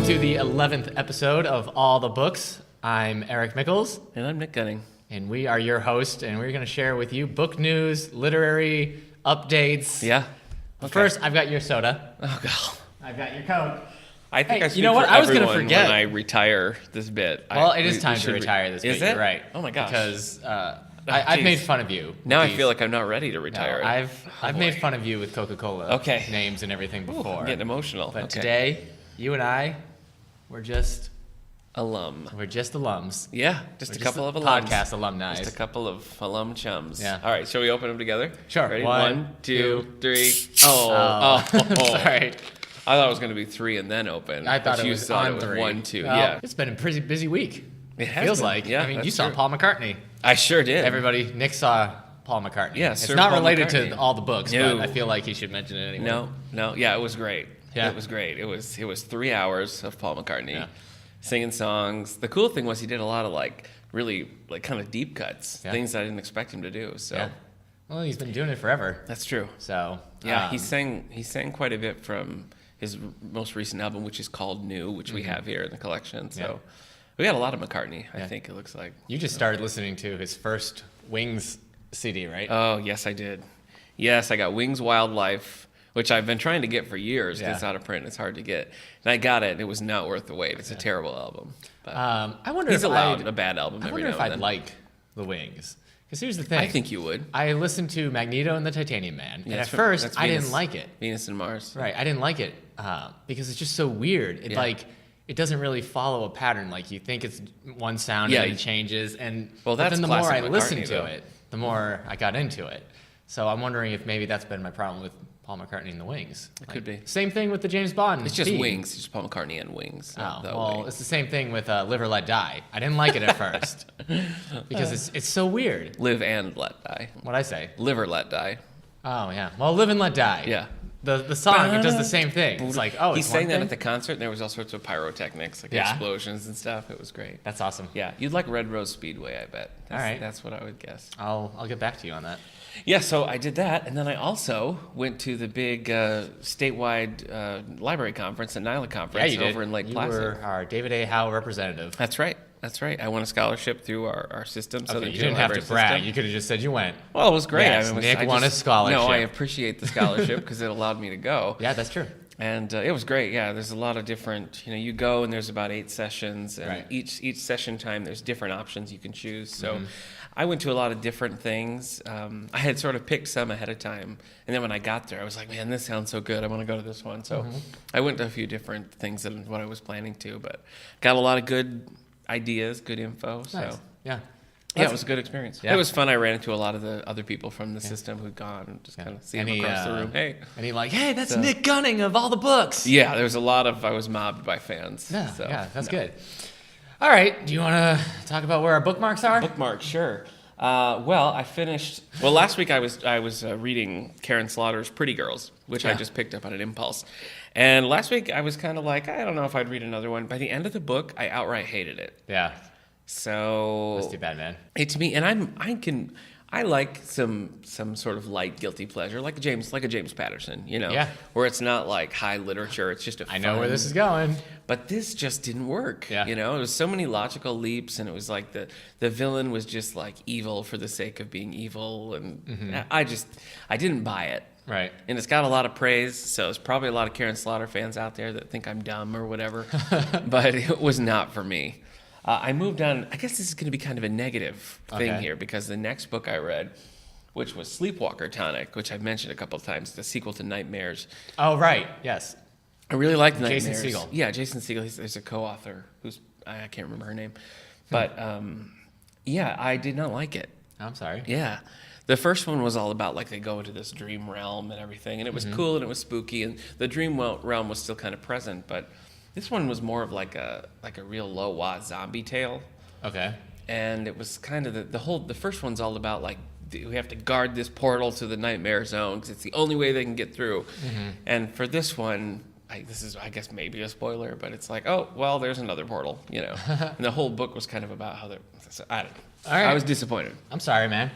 to the 11th episode of All the Books. I'm Eric Mickles. And I'm Nick Gunning. And we are your host, and we're going to share with you book news, literary updates. Yeah. But first, I've got your soda. Oh, God. I've got your Coke. I think I speak you know what? for I was gonna everyone forget. when I retire this bit. Well, it is time to retire this bit. Is it? You're right. Oh, my gosh. Because I've made fun of you. Now I feel like I'm not ready to retire. No, I've made fun of you with Coca-Cola names and everything before. I'm getting emotional. But today, you and I, we're just alums. Yeah. Just a couple of alums. Podcast alumni. Just a couple of alum chums. Yeah. All right, shall we open them together? Sure. Ready? One, 2, 3. Oh. Sorry. I thought it was going to be 3 and then open. I thought but it you was thought on it was 3. 1, 2. Well, Yeah. It's been a pretty busy week. It has feels been. like. Yeah, I mean, you that's saw true. Paul McCartney. I sure did. Everybody, Nick saw Paul McCartney. Yeah, it's Sir not Paul related McCartney. to all the books, No. but I feel like he should mention it anyway. No. Yeah, it was great. Yeah. It was great. It was 3 hours of Paul McCartney. Yeah. Singing songs. The cool thing was he did a lot of really kind of deep cuts, things I didn't expect him to do. So Yeah. Well, he's been doing it forever. that's true. So Yeah, he sang quite a bit from his most recent album, which is called New, which we have here in the collection. So we got a lot of McCartney. I think it looks like. You just started listening to his first Wings CD, right? Oh yes, I did. Yes, I got Wings Wildlife, which I've been trying to get for years. Yeah. It's out of print. It's hard to get, and I got it. And it was not worth the wait. It's a terrible album. But I wonder he's if allowed a bad album I every wonder now if and I'd then. like the Wings. Because here's the thing. I think you would. I listened to Magneto and the Titanium Man, and at that's first that's I Venus- didn't like it. Venus and Mars. Right, I didn't like it because it's just so weird. It it doesn't really follow a pattern. Like you think it's one sound and then it changes, and Well, but that's then the more I classic listened McCartney, to though. it, the more I got into it. So I'm wondering if maybe that's been my problem with Paul McCartney and the Wings. It could be. Same thing with the James Bond. It's just theme. Wings. It's just Paul McCartney and Wings. Oh, not the well, Wings. it's the same thing with Live or Let Die. I didn't like it at first because it's so weird. Live and Let Die. What'd I say? Live or Let Die. Oh yeah. Well, Live and Let Die. Yeah. The song it does the same thing. It's like he it's sang one that thing? at the concert, and there was all sorts of pyrotechnics, like Yeah. explosions and stuff. It was great. That's awesome. Yeah, you'd like Red Rose Speedway, I bet. All right. That's what I would guess. I'll get back to you on that. Yeah, so I did that, and then I also went to the big statewide library conference, the NILA conference, over in Lake Placid. You were our David A. Howe representative. That's right. I won a scholarship through our system. Okay, Southern you Tier didn't have to Library brag. System. You could have just said you went. Well, it was great. Yes, Nick won a scholarship. No, I appreciate the scholarship because it allowed me to go. Yeah, that's true. And it was great. Yeah, there's a lot of different. You go and there's about 8 sessions, and each session time there's different options you can choose. So, I went to a lot of different things. I had sort of picked some ahead of time, and then when I got there, I was like, "Man, this sounds so good. I want to go to this one." So, I went to a few different things than what I was planning to, but got a lot of good ideas, good info. Nice. So. Yeah. Yeah, it was a good experience. Yeah. It was fun. I ran into a lot of the other people from the system who'd gone and just kind of see them across the room. Hey. And he hey, that's Nick Gunning of All the Books. Yeah, there was a lot of, I was mobbed by fans. Yeah, so, that's good. All right, do you want to talk about where our bookmarks are? Bookmark, sure. I finished, last week I was reading Karen Slaughter's Pretty Girls, which I just picked up on an impulse. And last week I was kind of like, I don't know if I'd read another one. By the end of the book, I outright hated it. Yeah. So That's too bad, man. To me, and I like some sort of light guilty pleasure, like a James Patterson, where it's not like high literature. It's just I know where this is going. But this just didn't work. Yeah. It was so many logical leaps, and it was like the villain was just like evil for the sake of being evil, and I didn't buy it. Right. And it's got a lot of praise, so there's probably a lot of Karen Slaughter fans out there that think I'm dumb or whatever, but it was not for me. I moved on. I guess this is going to be kind of a negative thing here, because the next book I read, which was Sleepwalker Tonic, which I've mentioned a couple of times, the sequel to Nightmares. Oh, right. Yes. I really liked Nightmares. Jason Segel. Yeah, Jason Segel. There's a co-author who's, I can't remember her name. But, I did not like it. I'm sorry. Yeah. The first one was all about, they go into this dream realm and everything, and it was cool and it was spooky, and the dream realm was still kind of present, but this one was more of like a real low-watt zombie tale. Okay. And it was kind of the first one's all about we have to guard this portal to the nightmare zone because it's the only way they can get through. And for this one, this is, I guess, maybe a spoiler, but it's like, oh, well, there's another portal, And the whole book was kind of about how I don't know. All right. I was disappointed. I'm sorry, man.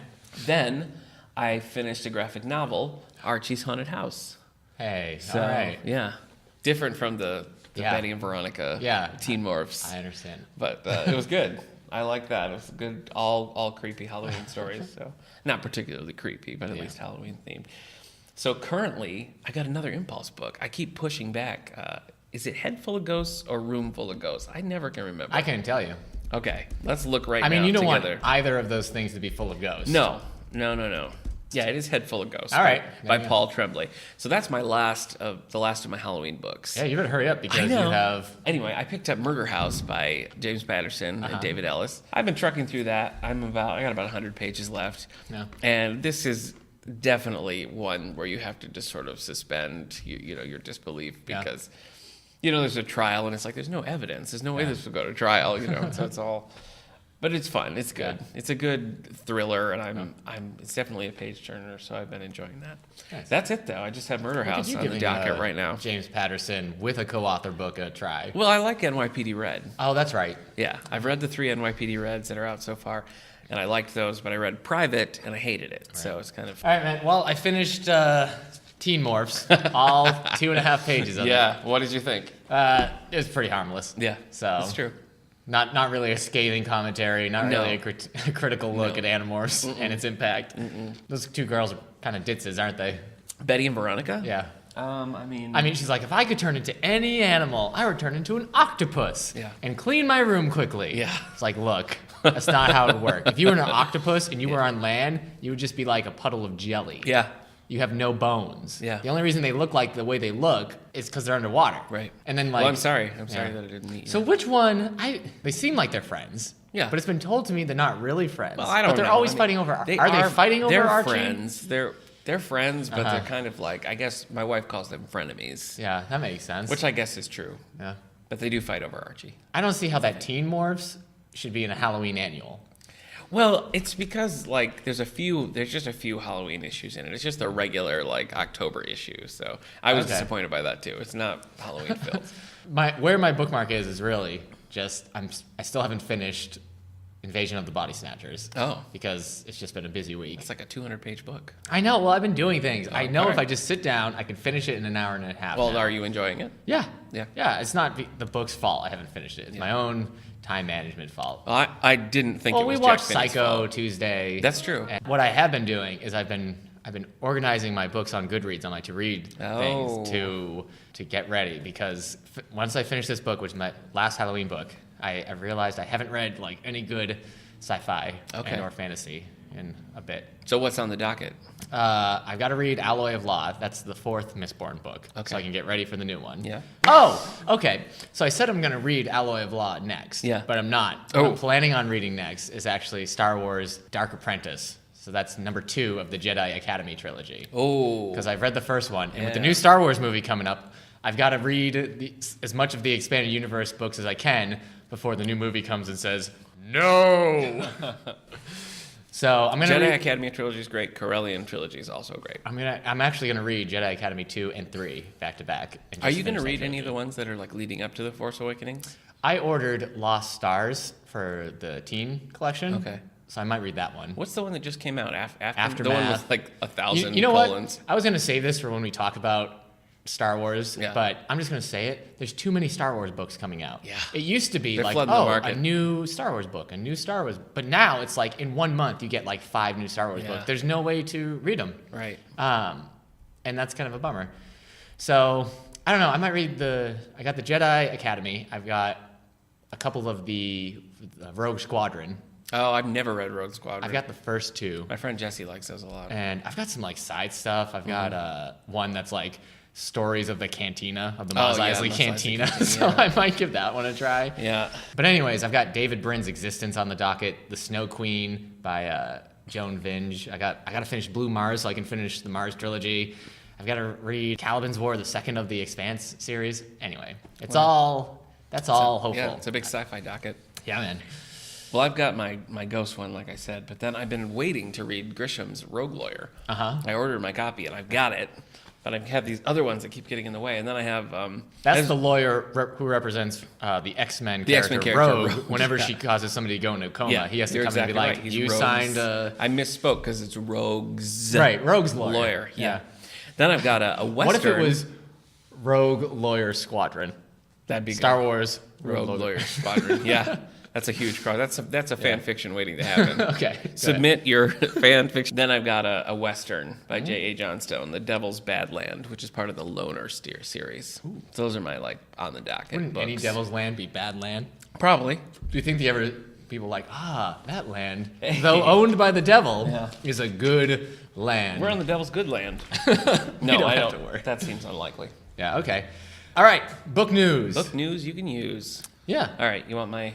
Then I finished a graphic novel, Archie's Haunted House. Hey, So, all right. yeah. Different from the Betty and Veronica Teen Morphs. I understand. But it was good. I like that. It was good, all creepy Halloween stories. So not particularly creepy, but at least Halloween themed. So currently, I got another impulse book. I keep pushing back. Is it Head Full of Ghosts or Room Full of Ghosts? I never can remember. I couldn't tell you. Okay, let's look now. I mean, you don't together. want either of those things to be full of ghosts. No. Yeah, it is Head Full of Ghosts. All right. By Paul Tremblay. So that's the last of my Halloween books. Yeah, you better hurry up because you have... Anyway, I picked up Murder House by James Patterson and David Ellis. I've been trucking through that. I got about 100 pages left. Yeah. And this is definitely one where you have to just sort of suspend your disbelief because there's a trial and it's like there's no evidence. There's no way this will go to trial, so it's all... But it's fun. It's good. Yeah. It's a good thriller, and it's definitely a page turner. So I've been enjoying that. Nice. That's it, though. I just have Murder House on the docket right now. James Patterson with a co-author book a try. Well, I like NYPD Red. Oh, that's right. Yeah, I've read the 3 NYPD Reds that are out so far, and I liked those. But I read Private, and I hated it. Right. So it's kind of all right, man. Well, I finished Teen Morphs, all 2.5 pages of it. Yeah. What did you think? It was pretty harmless. Yeah. So that's true. Not really a scathing commentary, not really a critical look at Animorphs and its impact. Those two girls are kind of ditzes, aren't they? Betty and Veronica? Yeah. I mean, she's like, if I could turn into any animal, I would turn into an octopus and clean my room quickly. Yeah. It's like, look, that's not how it would work. If you were an octopus and you were on land, you would just be like a puddle of jelly. Yeah. You have no bones. Yeah. The only reason they look like the way they look is because they're underwater. Right. And then well, I'm sorry that I didn't meet you. So which one? They seem like they're friends. Yeah. But it's been told to me they're not really friends. Well, I don't know. But they're always fighting over. Are they fighting over Archie? They're friends. They're friends, but they're kind of like, I guess my wife calls them frenemies. Yeah, that makes sense. Which I guess is true. Yeah. But they do fight over Archie. I don't see how that Teen Morphs should be in a Halloween annual. Well, it's because there's just a few Halloween issues in it. It's just a regular October issue. So I was disappointed by that too. It's not Halloween filled. Where my bookmark is really just I still haven't finished Invasion of the Body Snatchers. Oh. Because it's just been a busy week. It's like a 200-page book. I know. Well, I've been doing things. Oh, I know if I just sit down, I can finish it in an hour and a half. Well, are you enjoying it? Yeah. Yeah. Yeah. It's not the book's fault I haven't finished it. It's my own time management fault. Well, I didn't think it was we watched Jack Finney's Psycho fault. Tuesday. That's true. And what I have been doing is I've been organizing my books on Goodreads on my to-read things to get ready because once I finish this book, which is my last Halloween book, I realized I haven't read any good sci-fi and or fantasy in a bit. So what's on the docket? I've got to read Alloy of Law. That's the 4th Mistborn book, so I can get ready for the new one. Yeah. Oh, okay. So I said I'm going to read Alloy of Law next, but I'm not. What I'm planning on reading next is actually Star Wars Dark Apprentice. So that's number 2 of the Jedi Academy trilogy. Oh. Because I've read the first one, and with the new Star Wars movie coming up, I've got to read as much of the expanded universe books as I can before the new movie comes and says, no! So I'm gonna Jedi Academy trilogy is great. Corellian trilogy is also great. I'm actually gonna read Jedi Academy 2 and 3 back to back. Are you gonna read any of the ones that are leading up to the Force Awakens? I ordered Lost Stars for the teen collection. Okay. So I might read that one. What's the one that just came out after the one with 1,000 you know colons? What? I was gonna save this for when we talk about Star Wars, but I'm just going to say it. There's too many Star Wars books coming out. Yeah. It used to be a new Star Wars book, but now it's in 1 month you get 5 new Star Wars books. There's no way to read them. Right. And that's kind of a bummer. So, I don't know. I might read I got the Jedi Academy. I've got a couple of the Rogue Squadron. Oh, I've never read Rogue Squadron. I've got the first 2. My friend Jesse likes those a lot. And I've got some side stuff. I've got one that's stories of the cantina, of the Mos Eisley Cantina. So I might give that one a try. Yeah. But anyways, I've got David Brin's Existence on the docket, The Snow Queen by Joan Vinge. I got to finish Blue Mars so I can finish the Mars trilogy. I've got to read Caliban's War, the second of the Expanse series. Anyway, that's all hopeful. Yeah, it's a big sci-fi docket. Yeah, man. Well, I've got my Ghost one, like I said, but then I've been waiting to read Grisham's Rogue Lawyer. I ordered my copy, and I've got it. But I have these other ones that keep getting in the way, and then I have... That's the lawyer who represents the X-Men character Rogue. Whenever she causes somebody to go into a coma, he has to come and be like, you signed a... I misspoke, because it's Rogue's... Right, Rogue's lawyer. Yeah. Then I've got a Western... What if it was Rogue Lawyer Squadron? That'd be Star good. Wars Rogue Lawyer Squadron. Yeah. That's a huge cross. That's a fan fiction waiting to happen. Okay. Submit your fan fiction. Then I've got a Western by J.A. Johnstone, The Devil's Badland, which is part of the Loner Steer series. So those are my, on the docket Wouldn't books. any Devil's Land be bad land? Probably. Do you think people like, that land, though owned by the devil, is a good land? We're on the Devil's Good Land. No, don't I have don't. to worry. That seems unlikely. Yeah, okay. All right, book news. Book news you can use. Yeah. All right, you want my...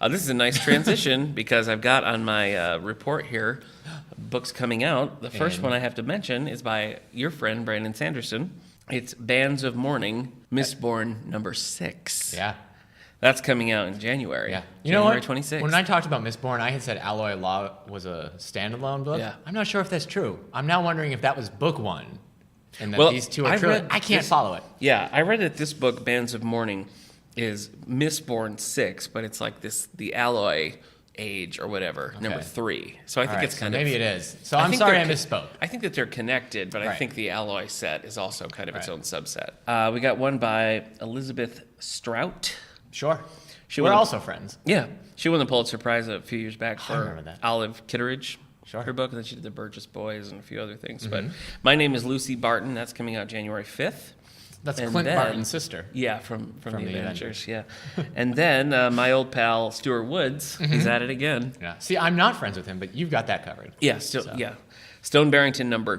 this is a nice transition because I've got on my report here books coming out. The first one I have to mention is by your friend, Brandon Sanderson. It's Bands of Mourning, Mistborn number 6. Yeah. That's coming out in January. Yeah. January 26th. When I talked about Mistborn, I had said Alloy Law was a standalone book. Yeah. I'm not sure if that's true. I'm now wondering if that was book one and that these two are true. I can't follow it. Yeah, I read that this book, Bands of Mourning, is Mistborn 6, but it's like the Alloy age or whatever, number 3. So I think it's kind of... Maybe it is. So I'm sorry I misspoke. I think that they're connected, but I Right. think the Alloy set is also kind of its own subset. We got one by Elizabeth Strout. Sure. We're also friends. Yeah. She won the Pulitzer Prize a few years back for remember that. Olive Kitteridge. Sure. Her book, and then she did The Burgess Boys and a few other things. But My Name is Lucy Barton. That's coming out January 5th. That's And Clint then- Barton's sister. Yeah, from the The Adventures, yeah. And then my old pal Stuart Woods, he's at it again. Yeah. See, I'm not friends with him, but you've got that covered. Yeah, Stone Barrington number,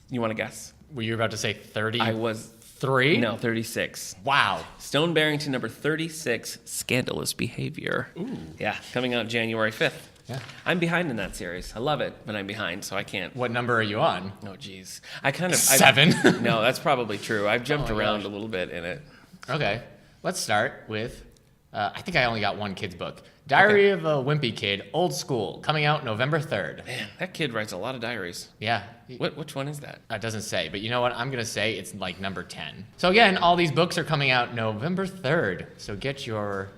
you want to guess? Were you about to say 30? I was, 3? no, 36. Wow. Stone Barrington number 36, Scandalous Behavior. Ooh. Yeah, coming out January 5th. Yeah. I'm behind in that series. I love it, but I'm behind, so I can't. What number are you on? Oh, geez. I kind of... 7? No, that's probably true. I've jumped Oh my around gosh. a little bit in it. Okay. Let's start with, I think I only got one kid's book. Diary of a Wimpy Kid, Old School, coming out November 3rd. Man, that kid writes a lot of diaries. Yeah. Which one is that? It doesn't say, but you know what? I'm going to say it's like number 10. So again, all these books are coming out November 3rd. So get your,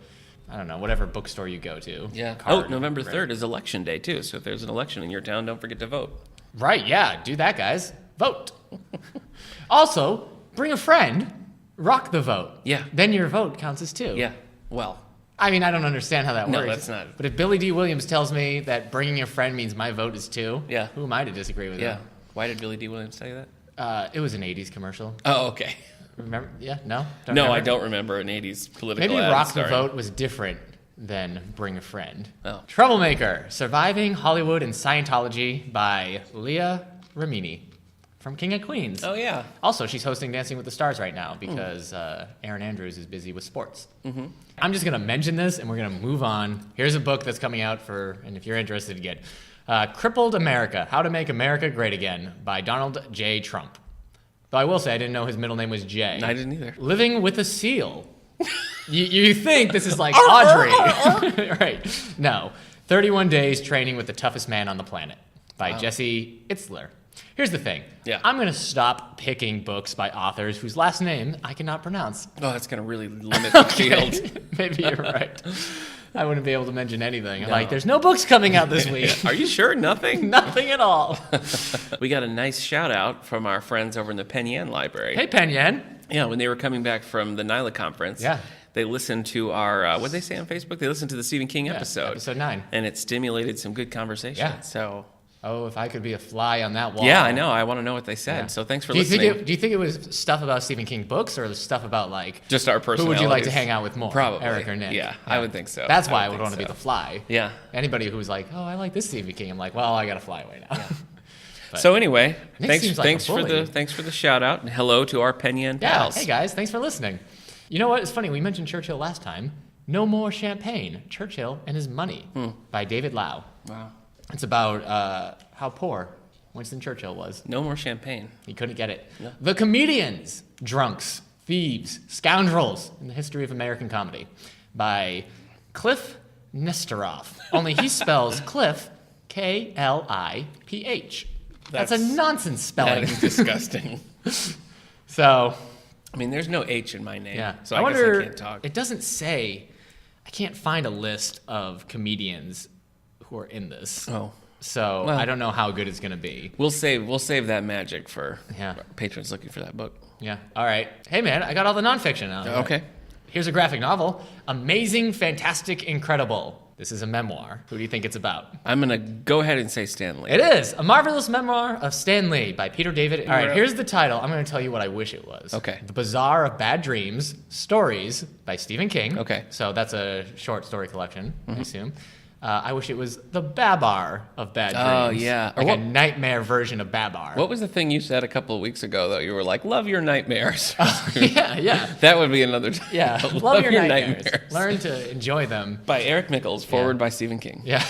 I don't know, whatever bookstore you go to. Yeah. card November ready. 3rd is election day, too. So if there's an election in your town, don't forget to vote. Right, yeah. Do that, guys. Vote. Also, bring a friend. Rock the vote. Yeah. Then your vote counts as 2. Yeah. Well, I mean, I don't understand how that No, works. that's not- But if Billy D. Williams tells me that bringing a friend means my vote is 2, Yeah. who am I to disagree with yeah. him? Why did Billy D. Williams tell you that? It was an 80s commercial. Oh, okay. Remember? Yeah? No? No, remember? I don't remember an 80s political Maybe ad Rock the starring. Vote was different than Bring a Friend. Oh. Troublemaker, Surviving Hollywood and Scientology by Leah Remini from King of Queens. Oh, yeah. Also, she's hosting Dancing with the Stars right now because Aaron Andrews is busy with sports. Mm-hmm. I'm just going to mention this and we're going to move on. Here's a book that's coming out and if you're interested again, Crippled America, How to Make America Great Again by Donald J. Trump. Though I will say I didn't know his middle name was Jay. I didn't either. Living with a Seal. you think this is like Audrey. Right. No. 31 Days Training with the Toughest Man on the Planet by Jesse Itzler. Here's the thing. Yeah. I'm going to stop picking books by authors whose last name I cannot pronounce. Oh, that's going to really limit the field. Maybe you're right. I wouldn't be able to mention anything. Like, there's no books coming out this week. Are you sure? Nothing? Nothing at all. We got a nice shout out from our friends over in the Penn Yan Library. Hey, Penn Yan. Yeah, when they were coming back from the NILA conference, Yeah. they listened to our, what did they say on Facebook? They listened to the Stephen King episode. Episode 9. And it stimulated some good conversation. Yeah. So, Oh, if I could be a fly on that wall. yeah, I know. I want to know what they said. Yeah. So thanks for do you listening. Think do you think it was stuff about Stephen King books or stuff about like Just our who personalities. would you like to hang out with more? Probably. Eric or Nick? Yeah, I would think so. That's why I would would think want to be so. the fly. Yeah. Anybody who's like, oh, I like this Stephen King. I'm like, well, I got to fly away now. But- So anyway, Nick seems like a bully. thanks for the shout out and hello to our Penn Yan Yeah. pals. Hey guys, thanks for listening. You know what? It's funny. We mentioned Churchill last time. No More Champagne: Churchill and His Money by David Lau. Wow. It's about how poor Winston Churchill was. No more champagne. He couldn't get it. Yeah. The Comedians, Drunks, Thieves, Scoundrels in the History of American Comedy by Cliff Nesteroff. Only he spells Cliff, Kliph. That's a nonsense spelling. That is disgusting. So, I mean, there's no H in my name. yeah. So I wonder, guess I can't talk. it doesn't say, I can't find a list of comedians who are in this. Oh. So, Well. I don't know how good it's going to be. We'll save that magic for Yeah. patrons looking for that book. Yeah. All right. Hey, man, I got all the nonfiction out. Okay. Here's a graphic novel. Amazing, Fantastic, Incredible. This is a memoir. Who do you think it's about? I'm going to go ahead and say Stan Lee. It is a marvelous memoir of Stan Lee by Peter David. All right, here's the title. I'm going to tell you what I wish it was. Okay. The Bazaar of Bad Dreams, Stories by Stephen King. Okay. So that's a short story collection, I assume. I wish it was the Babar of Bad Dreams. Oh, yeah. Like a nightmare version of Babar. What was the thing you said a couple of weeks ago, though? You were like, love your nightmares. Yeah. That would be another time. Yeah, love your nightmares. Learn to enjoy them. By Eric Mickles, forward by Stephen King. Yeah.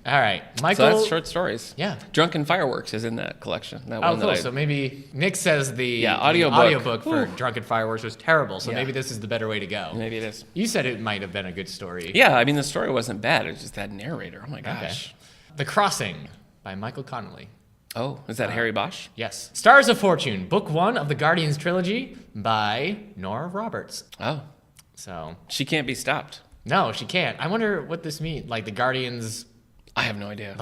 All right, Michael. So that's short stories. Yeah. Drunken Fireworks is in that collection. That Oh, one cool. that So maybe Nick says the audiobook. audiobook for Drunken Fireworks was terrible, so Yeah. maybe this is the better way to go. Maybe it is. You said it might have been a good story. Yeah, I mean, the story wasn't bad. It's just that narrator. Oh, my gosh. Okay. The Crossing by Michael Connolly. Oh, is that Harry Bosch? Yes. Stars of Fortune, Book 1 of the Guardians trilogy by Nora Roberts. Oh. So, She can't be stopped. no, she can't. I wonder what this means. Like the Guardians, I have no idea.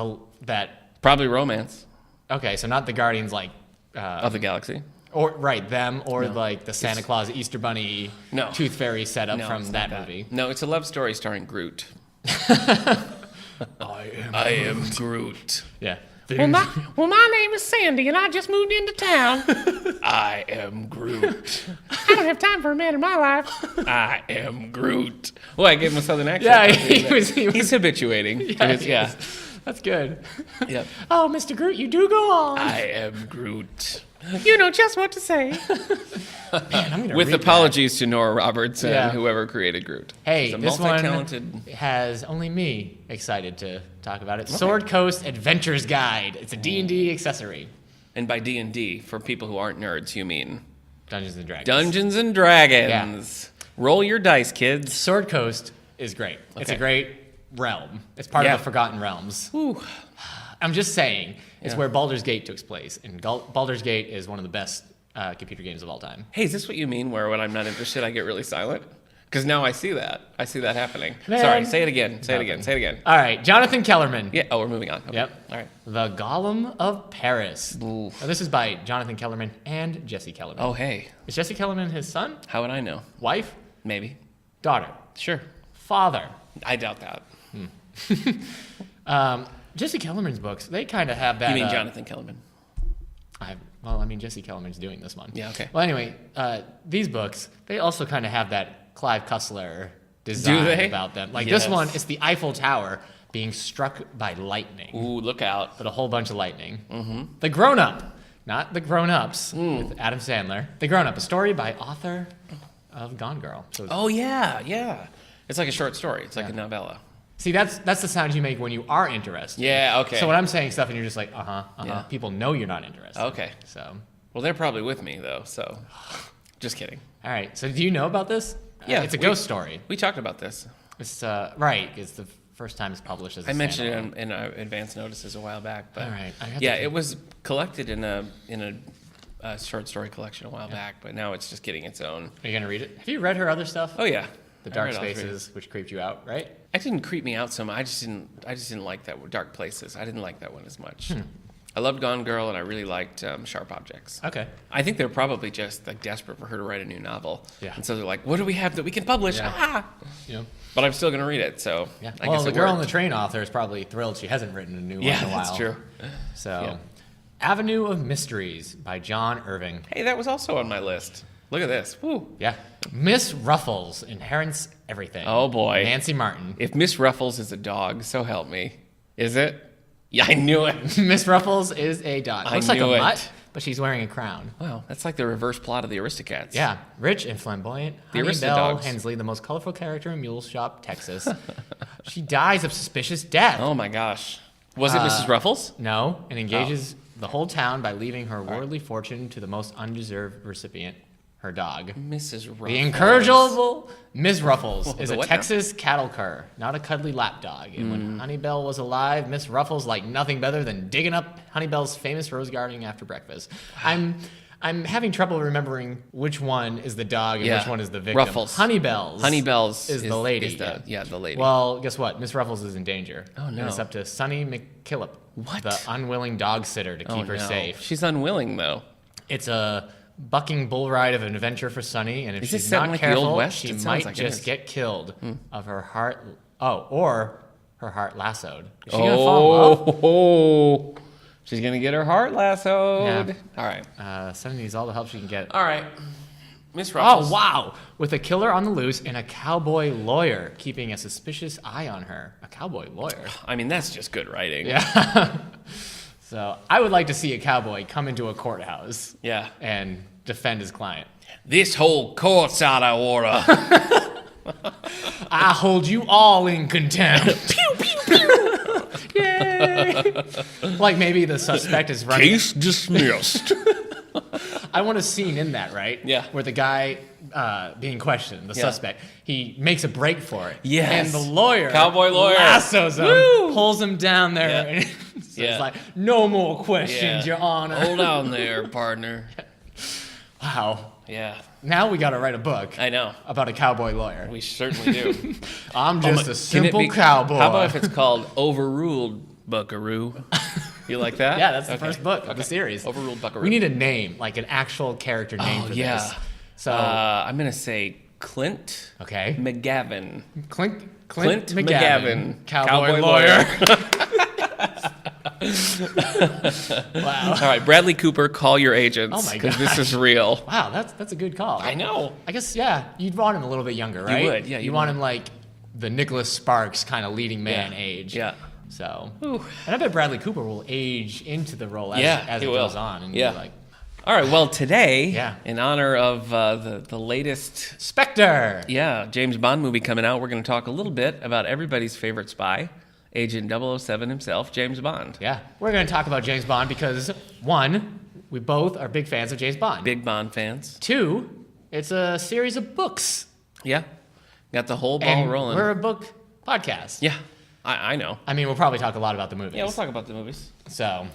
that, Probably romance okay, so not the Guardians like, of the galaxy. or right, them, or like the Santa Claus, Easter Bunny, No. Tooth Fairy setup No, from it's that not movie. No, it's a love story starring Groot. I am Groot. Yeah. Well, my name is Sandy, and I just moved into town. I am Groot. I don't have time for a man in my life. I am Groot. Well, I gave him a southern accent. Yeah, he was He's habituating. yeah. That's good. Yep. Oh, Mr. Groot, you do go on. I am Groot. You know just what to say. Man, I'm gonna With read apologies to Nora Roberts and Yeah. whoever created Groot. Hey, He's a this one multi-talented. has only me excited to talk about it. Sword Coast Adventures Guide. It's a D&D accessory. And by D&D, for people who aren't nerds, you mean Dungeons and Dragons. Dungeons and Dragons. Roll your dice, kids. Sword Coast is great. It's a Okay. great realm. It's part Yeah. of the Forgotten Realms. Ooh. I'm just saying, it's Yeah. where Baldur's Gate took place. And Baldur's Gate is one of the best computer games of all time. Hey, is this what you mean where when I'm not interested, I get really silent? Because now I see that. I see that happening. Man. Sorry, say it again. Say it again. Say it again. All right, Jonathan Kellerman. Yeah. Oh, we're moving on. Okay. Yep. All right. The Golem of Paris. Ooh. Now, this is by Jonathan Kellerman and Jesse Kellerman. Oh, hey. Is Jesse Kellerman his son, How would I know? wife, Maybe. daughter, Sure. father? I doubt that. Jesse Kellerman's books, they kind of have that. You mean Jonathan Kellerman? I mean, Jesse Kellerman's doing this one. Yeah, okay. Well, anyway, these books, they also kind of have that Clive Cussler design Do they? about them. Like Yes. this one, it's the Eiffel Tower being struck by lightning. Ooh, look out. But a whole bunch of lightning. Mm-hmm. The Grown Up, not The Grown Ups, Mm. with Adam Sandler. The Grown Up, a story by author of Gone Girl. So Oh, yeah, yeah. It's like a short story. It's like a novella. see, that's the sound you make when you are interested. Yeah, okay. So when I'm saying stuff and you're just like, Yeah. people know you're not interested. Okay. So, Well, they're probably with me, though, so just kidding. all right. So do you know about this? Yeah, It's a ghost story. We talked about this. It's right. It's the first time it's published as a I mentioned standalone. it in advance notices a while back, but All right, I have yeah, to- it was collected in a short story collection a while back, but now it's just getting its own. Are you gonna read it? Have you read her other stuff? Oh yeah, The I Dark read all three. Spaces, which creeped you out, right? It didn't creep me out so much. I just didn't like that Dark Places. I didn't like that one as much. I loved Gone Girl, and I really liked Sharp Objects. Okay. I think they're probably just like desperate for her to write a new novel. Yeah. And so they're like, what do we have that we can publish? Yeah. Ah! Yeah. But I'm still going to read it, so Yeah. I Well, guess the it girl on worked. the train author is probably thrilled she hasn't written a new one Yeah, in a while. that's true. So, Yeah. Avenue of Mysteries by John Irving. Hey, that was also on my list. Look at this. Woo. Yeah. Miss Ruffles inherits everything. Oh, boy. Nancy Martin. If Miss Ruffles is a dog, so help me. Is it? Yeah, I knew it. Miss Ruffles is a dog. I Looks like a knew it. mutt, but she's wearing a crown. Wow, that's like the reverse plot of the Aristocats. Yeah, rich and flamboyant. The Honey Bell Aristodogs. Hensley, the most colorful character in Mule Shop, Texas. She dies of suspicious death. Oh my gosh. Was it Mrs. Ruffles? No, and engages the whole town by leaving her worldly fortune to the most undeserved recipient, her dog. Mrs. Ruffles. The incorrigible Miss Ruffles is The a what now? Texas cattle cur, not a cuddly lapdog. And when Honeybell was alive, Miss Ruffles liked nothing better than digging up Honeybell's famous rose garden after breakfast. I'm having trouble remembering which one is the dog and Yeah. which one is the victim. Ruffles. Honeybell's is the lady. the lady. Well, guess what? Miss Ruffles is in danger. Oh, no. And it's up to Sonny McKillop, What? the unwilling dog sitter, to keep her no. safe. She's unwilling, though. It's a bucking bull ride of an adventure for Sunny, and if Is this she's set in, not like, the Old careful, West? she It sounds might like it just is. get killed of her heart. Oh, or her heart lassoed. Is she gonna fall in love? Oh, she's gonna get her heart lassoed. Yeah. All right, Sunny needs all the help she can get. all right, Miss Ruffles. Oh, wow. With a killer on the loose and a cowboy lawyer keeping a suspicious eye on her. A cowboy lawyer. I mean, that's just good writing. Yeah. So I would like to see a cowboy come into a courthouse Yeah. and defend his client. This whole court's out of order. I hold you all in contempt. Pew, pew, pew. Yay. Like maybe the suspect is running. Case dismissed. I want a scene in that, right? Yeah. Where the guy being questioned, the suspect, he makes a break for it. Yes. And the lawyer, Cowboy lawyer. lassos him, Woo. pulls him down there, Yeah. and says Yeah. like, no more questions, Your Honor. Hold on there, partner. Wow. Yeah, Now we got to write a book I know. about a cowboy lawyer. We certainly do. I'm just a Can it simple be- cowboy. How about if it's called Overruled Buckaroo? You like that? Yeah, that's the Okay. first book of the series. Overruled Buckaroo. We need a name, like an actual character name for yeah. this. So, I'm gonna say Clint okay. McGavin. Clint McGavin, cowboy cowboy lawyer. Wow. All right, Bradley Cooper, call your agents. Oh my because this gosh. is real. Wow, that's a good call. I know. I guess, yeah, you'd want him a little bit younger, right? would, yeah, You you want would. him like the Nicholas Sparks kind of leading man Yeah. age. Yeah. So, Ooh. and I bet Bradley Cooper will age into the role as, Yeah, as he it will. goes on. And Yeah. be like, All right. Well, today, Yeah. in honor of the latest, Spectre. James Bond movie coming out, we're going to talk a little bit about everybody's favorite spy, Agent 007 himself, James Bond. Yeah. We're going to talk about James Bond because, one, we both are big fans of James Bond. Big Bond fans. Two, it's a series of books. Yeah. Got the whole ball And rolling. we're a book podcast. Yeah. I know. I mean, we'll probably talk a lot about the movies. Yeah, we'll talk about the movies. So,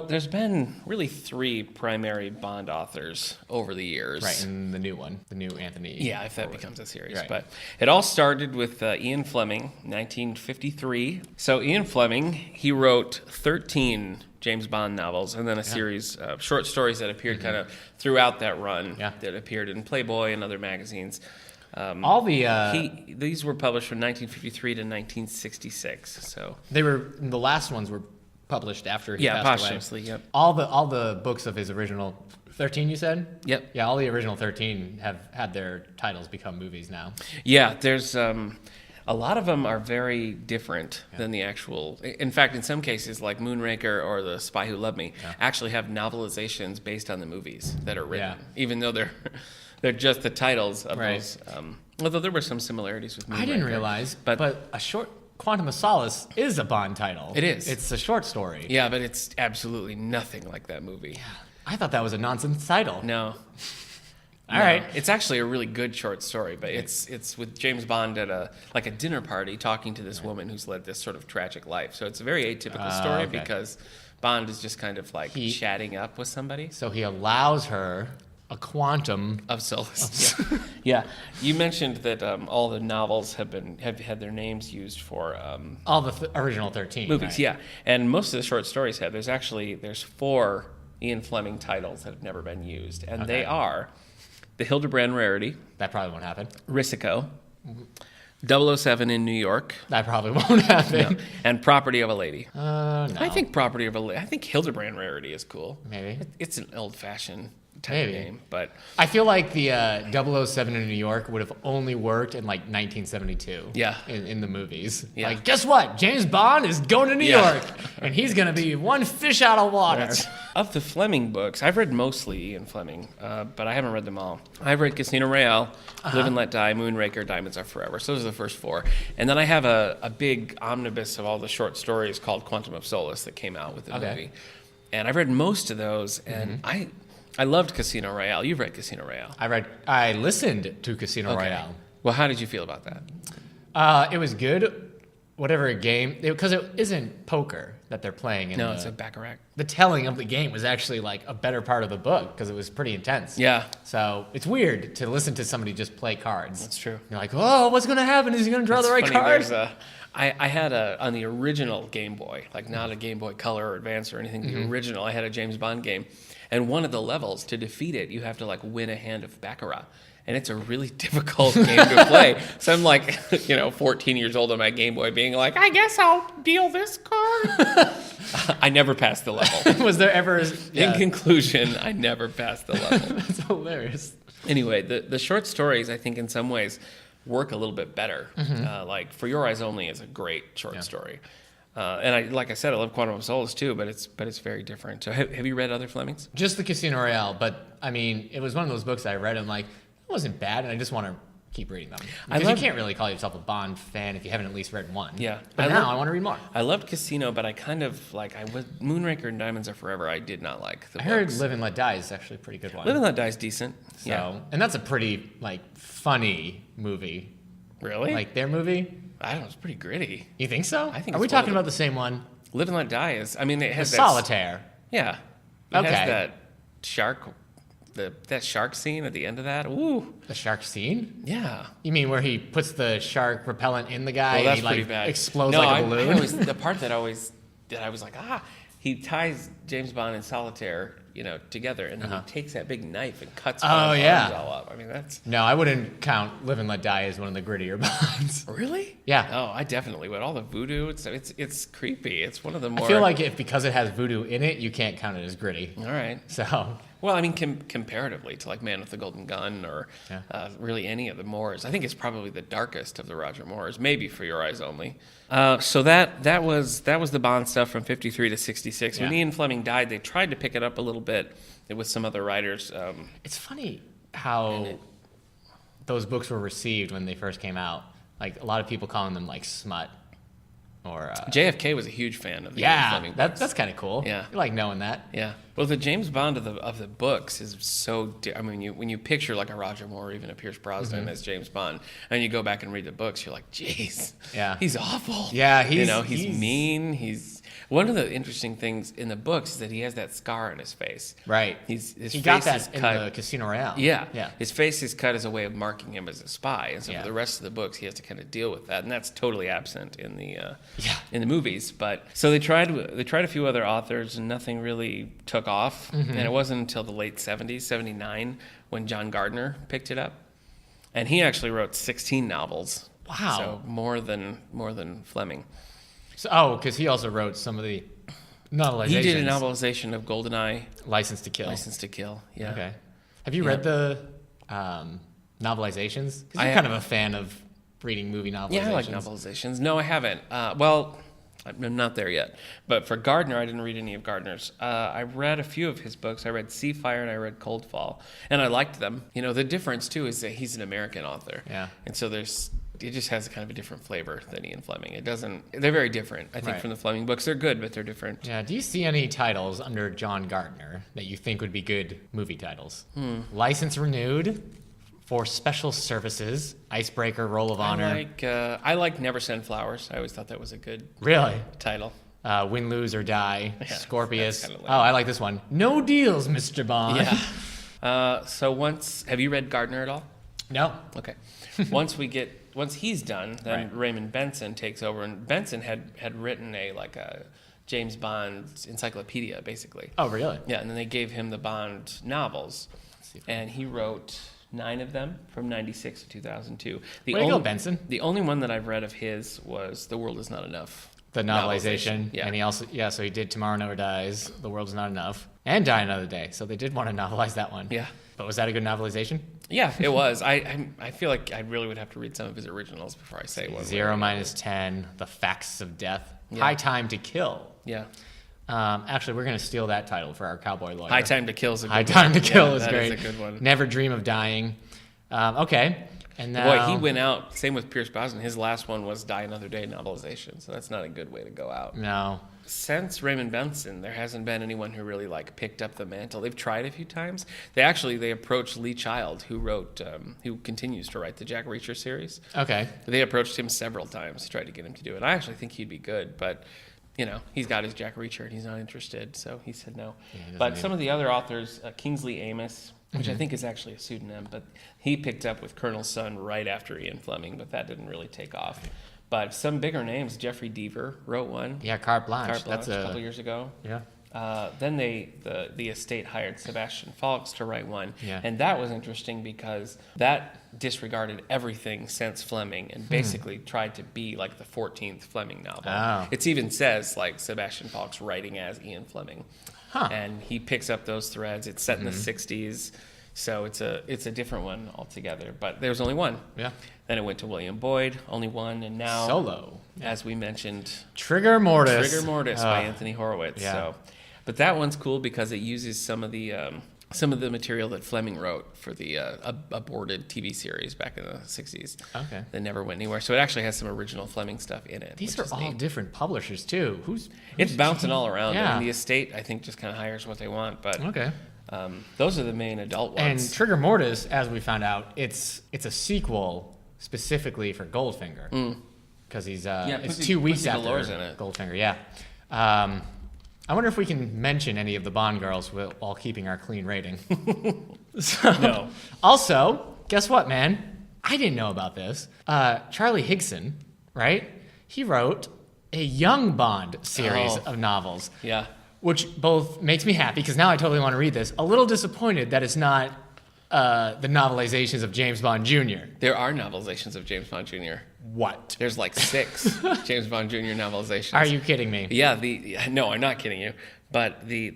There's been really 3 primary Bond authors over the years. right, and the new one, the new Anthony. Yeah, if that becomes a series. Right. But it all started with Ian Fleming, 1953. So Ian Fleming, he wrote 13 James Bond novels and then a series of short stories that appeared kind of throughout that run that appeared in Playboy and other magazines. All the These were published from 1953 to 1966. So the last ones were published after he passed posthumously. away. Yep. All the books of his original 13, you said? Yep. Yeah, all the original 13 have had their titles become movies now. Yeah, there's a lot of them are very different than the actual. In fact, in some cases, like Moonraker or The Spy Who Loved Me, actually have novelizations based on the movies that are written, even though they're just the titles of those. Although there were some similarities with Moonraker. I didn't realize, but a short Quantum of Solace is a Bond title. It is. It's a short story. Yeah, but it's absolutely nothing like that movie. I thought that was a nonsense title. No. All right. It's actually a really good short story, but it's with James Bond at a dinner party talking to this woman who's led this sort of tragic life. So it's a very atypical story because Bond is just kind of like chatting up with somebody. So he allows her a quantum of solace. Yeah. You mentioned that all the novels have had their names used for all the original 13 movies. Right? Yeah, and most of the short stories have. There's 4 Ian Fleming titles that have never been used, and they are The Hildebrand Rarity. That probably won't happen. Risico. 007 in New York. That probably won't happen. No. And Property of a Lady. No. I think Property of a Lady. I think Hildebrand Rarity is cool. Maybe. It's an old-fashioned type of name, but I feel like the 007 in New York would have only worked in like 1972. Yeah. In the movies. Yeah. Like, guess what? James Bond is going to New York, and he's going to be one fish out of water. Of the Fleming books, I've read mostly Ian Fleming, but I haven't read them all. I've read Casino Royale, Live and Let Die, Moonraker, Diamonds Are Forever. So those are the first 4. And then I have a big omnibus of all the short stories called Quantum of Solace that came out with the movie. And I've read most of those, and I loved Casino Royale. You've read Casino Royale. I listened to Casino Royale. Well, how did you feel about that? It was good. Whatever game, because it isn't poker. that they're playing. In No, it's a baccarat. The telling of the game was actually like a better part of the book because it was pretty intense. Yeah. So it's weird to listen to somebody just play cards. That's true. You're like, oh, what's going to happen? Is he going to draw the right card? I had on the original Game Boy, like not a Game Boy Color or Advance or anything, the original, I had a James Bond game. And one of the levels, to defeat it, you have to like win a hand of baccarat. And it's a really difficult game to play. So I'm like, 14 years old on my Game Boy being like, I guess I'll deal this card. I never passed the level. Was there ever... In conclusion, I never passed the level. That's hilarious. Anyway, the short stories, I think in some ways, work a little bit better. Like For Your Eyes Only is a great short story. And like I said, I love Quantum of Solace too, but it's very different. So have you read other Flemings? Just the Casino Royale, but I mean, it was one of those books I read and I'm like, it wasn't bad, and I just want to keep reading them. Because you can't really call yourself a Bond fan if you haven't at least read one. Yeah. But now I want to read more. I loved Casino, but I kind of Moonraker and Diamonds Are Forever, I did not like the books. I heard Live and Let Die is actually a pretty good one. Live and Let Die is decent. So, yeah. And that's a pretty, funny movie. Really? Like their movie? I don't know, it's pretty gritty. You think so? I think Are we talking about the same one? Live and Let Die is, it has that... Solitaire. Yeah. It Okay. has that shark... that shark scene at the end of that, ooh. The shark scene? Yeah. You mean where he puts the shark repellent in the guy Well, that's and he pretty bad. explodes like a balloon? The part that I was like, he ties James Bond and Solitaire, together, and then he takes that big knife and cuts Bond's arms all up. That's... No, I wouldn't count Live and Let Die as one of the grittier Bonds. Really? Yeah. Oh, I definitely would. All the voodoo, it's creepy. It's one of the more... I feel like because it has voodoo in it, you can't count it as gritty. All right. So... Well, comparatively to like Man with the Golden Gun or really any of the Moores, I think it's probably the darkest of the Roger Moores, maybe For Your Eyes Only. So that was the Bond stuff from 53 to 66. When Ian Fleming died, they tried to pick it up a little bit with some other writers. It's funny how those books were received when they first came out. Like a lot of people calling them like smut. Or JFK was a huge fan of the Ian Fleming books. That's kind of cool. Yeah, you like knowing that. Yeah. Well, the James Bond of the books is so. When you picture like a Roger Moore or even a Pierce Brosnan as James Bond, and you go back and read the books, you're like, jeez, he's awful. Yeah, he's mean. He's one of the interesting things in the books is that he has that scar on his face. Right. He got that in the Casino Royale. Yeah. His face is cut as a way of marking him as a spy, and so for the rest of the books, he has to kind of deal with that, and that's totally absent in the movies. But so they tried a few other authors, and nothing really took off. And it wasn't until the late 70s, 79, when John Gardner picked it up, and he actually wrote 16 novels. Wow. So more than Fleming. So, because he also wrote some of the novelizations. He did a novelization of GoldenEye. License to Kill. License to Kill, yeah. Okay. Have you read the novelizations? Because you're kind of a fan of reading movie novelizations. Yeah, I like novelizations. No, I haven't. Well, I'm not there yet. But for Gardner, I didn't read any of Gardner's. I read a few of his books. I read Seafire and I read Cold Fall. And I liked them. The difference, too, is that he's an American author. Yeah. And so it just has kind of a different flavor than Ian Fleming. They're very different, I think, from the Fleming books. They're good, but they're different. Yeah. Do you see any titles under John Gardner that you think would be good movie titles? License Renewed, For Special Services, Icebreaker, Roll of Honor. I like Never Send Flowers. I always thought that was a good title. Win, Lose, or Die, Scorpius. Lame. I like this one. No Deals, Mr. Bond. Yeah. Have you read Gardner at all? No. Okay. Once he's done, then Raymond Benson takes over, and Benson had written a James Bond encyclopedia, basically. Oh, really? Yeah, and then they gave him the Bond novels, and he wrote 9 of them from 96 to 2002. Way to go, Benson. The only one that I've read of his was The World Is Not Enough. The novelization. Yeah. And he also, so he did Tomorrow Never Dies, The World Is Not Enough, and Die Another Day. So they did want to novelize that one. Yeah. But was that a good novelization? Yeah, it was. I feel like I really would have to read some of his originals before I say one. 0 - 10, The Facts of Death, High Time to Kill. Yeah. Actually, we're going to steal that title for our cowboy lawyer. High Time to Kill is a good one. High Time to Kill is that great. That is a good one. Never Dream of Dying. Okay. And Boy, he went out. Same with Pierce Brosnan. His last one was Die Another Day novelization, so that's not a good way to go out. No. Since Raymond Benson, there hasn't been anyone who really picked up the mantle. They've tried a few times. They approached Lee Child, who continues to write the Jack Reacher series. Okay. They approached him several times to try to get him to do it. I actually think he'd be good, but he's got his Jack Reacher and he's not interested, so he said no. Yeah, but some of the other authors, Kingsley Amis, which I think is actually a pseudonym, but he picked up with Colonel's Son right after Ian Fleming, but that didn't really take off. But some bigger names, Jeffrey Deaver wrote one. Yeah, Carte Blanche. That's a couple years ago. Yeah. Then the estate hired Sebastian Faulks to write one. Yeah. And that was interesting because that disregarded everything since Fleming and basically tried to be like the 14th Fleming novel. Oh. It even says like Sebastian Faulks writing as Ian Fleming. Huh. And he picks up those threads. It's set in the 60s. So it's a different one altogether. But there's only one. Yeah. Then it went to William Boyd, only one. And now, Solo. as we mentioned, Trigger Mortis. Trigger Mortis by Anthony Horowitz. Yeah. So, but that one's cool because it uses some of the material that Fleming wrote for the aborted TV series back in the 60s. Okay. That never went anywhere. So it actually has some original Fleming stuff in it. These which are is all neat. different publishers too. It's bouncing all around. Yeah. And the estate, I think, just kind of hires what they want. But Okay. those are the main adult ones. And Trigger Mortis, as we found out, it's a sequel specifically for Goldfinger because it's Pussy- 2 weeks Pussy after Galore's in it. Goldfinger. Yeah. I wonder if we can mention any of the Bond girls while keeping our clean rating. No. Also, guess what, man? I didn't know about this. Charlie Higson, right? He wrote a Young Bond series of novels. Yeah. Which both makes me happy because now I totally want to read this. A little disappointed that it's not the novelizations of James Bond Jr. There are novelizations of James Bond Jr. What? There's like 6 James Bond Jr. novelizations. Are you kidding me? Yeah, no, I'm not kidding you. But his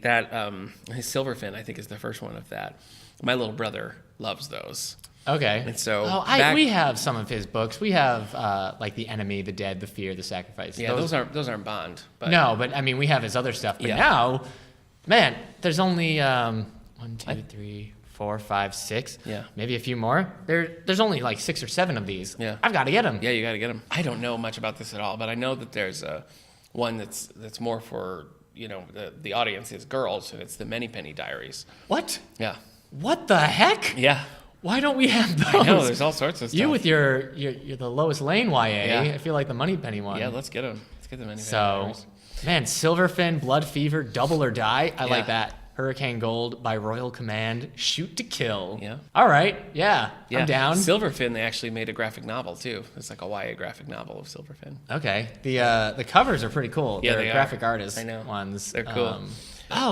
Silverfin, I think, is the first one of that. My little brother loves those. Okay. And so we have some of his books. We have like The Enemy, The Dead, The Fear, The Sacrifice. Yeah, those aren't Bond. But no, but I mean we have his other stuff. But now, man, there's only 1, 2, 3, 4, 5, 6. Yeah. Maybe a few more. There's only like 6 or 7 of these. Yeah. I've got to get them. Yeah, you got to get them. I don't know much about this at all, but I know that there's one that's more for the audience is girls, and it's the Moneypenny Diaries. What? Yeah. What the heck? Yeah. Why don't we have those? I know there's all sorts of stuff. You with your the Lois Lane YA. Yeah. I feel like the Moneypenny one. Yeah, let's get them. Let's get the Moneypenny So, Diaries. man, Silverfin, Blood Fever, Double or Die. I like that. Hurricane Gold by Royal Command, Shoot to Kill. Yeah. All right. Yeah. I'm down. Silverfin, they actually made a graphic novel too. It's like a YA graphic novel of Silverfin. Okay. The covers are pretty cool. Yeah, They're they graphic are. artist I know. ones. They're cool.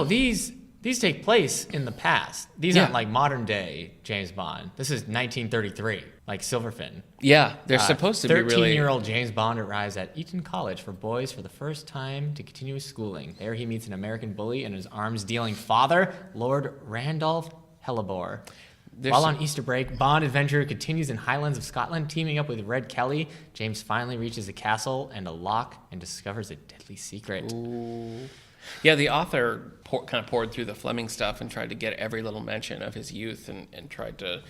These take place in the past. These aren't like modern day James Bond. This is 1933, like Silverfin. Yeah, they're supposed to be really... 13-year-old James Bond arrives at Eton College for boys for the first time to continue his schooling. There he meets an American bully and his arms-dealing father, Lord Randolph Hellebore. While on Easter break, Bond adventure continues in Highlands of Scotland, teaming up with Red Kelly. James finally reaches a castle and a lock and discovers a deadly secret. Ooh. Yeah, the author kind of poured through the Fleming stuff and tried to get every little mention of his youth and tried to,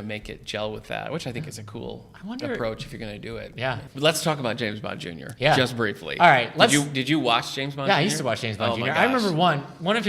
make it gel with that, which I think is a cool approach if you're going to do it. Yeah. But let's talk about James Bond Jr. Yeah. Just briefly. All right. Did you watch James Bond Jr.? Yeah, I used to watch James Bond Jr. My I remember gosh. one of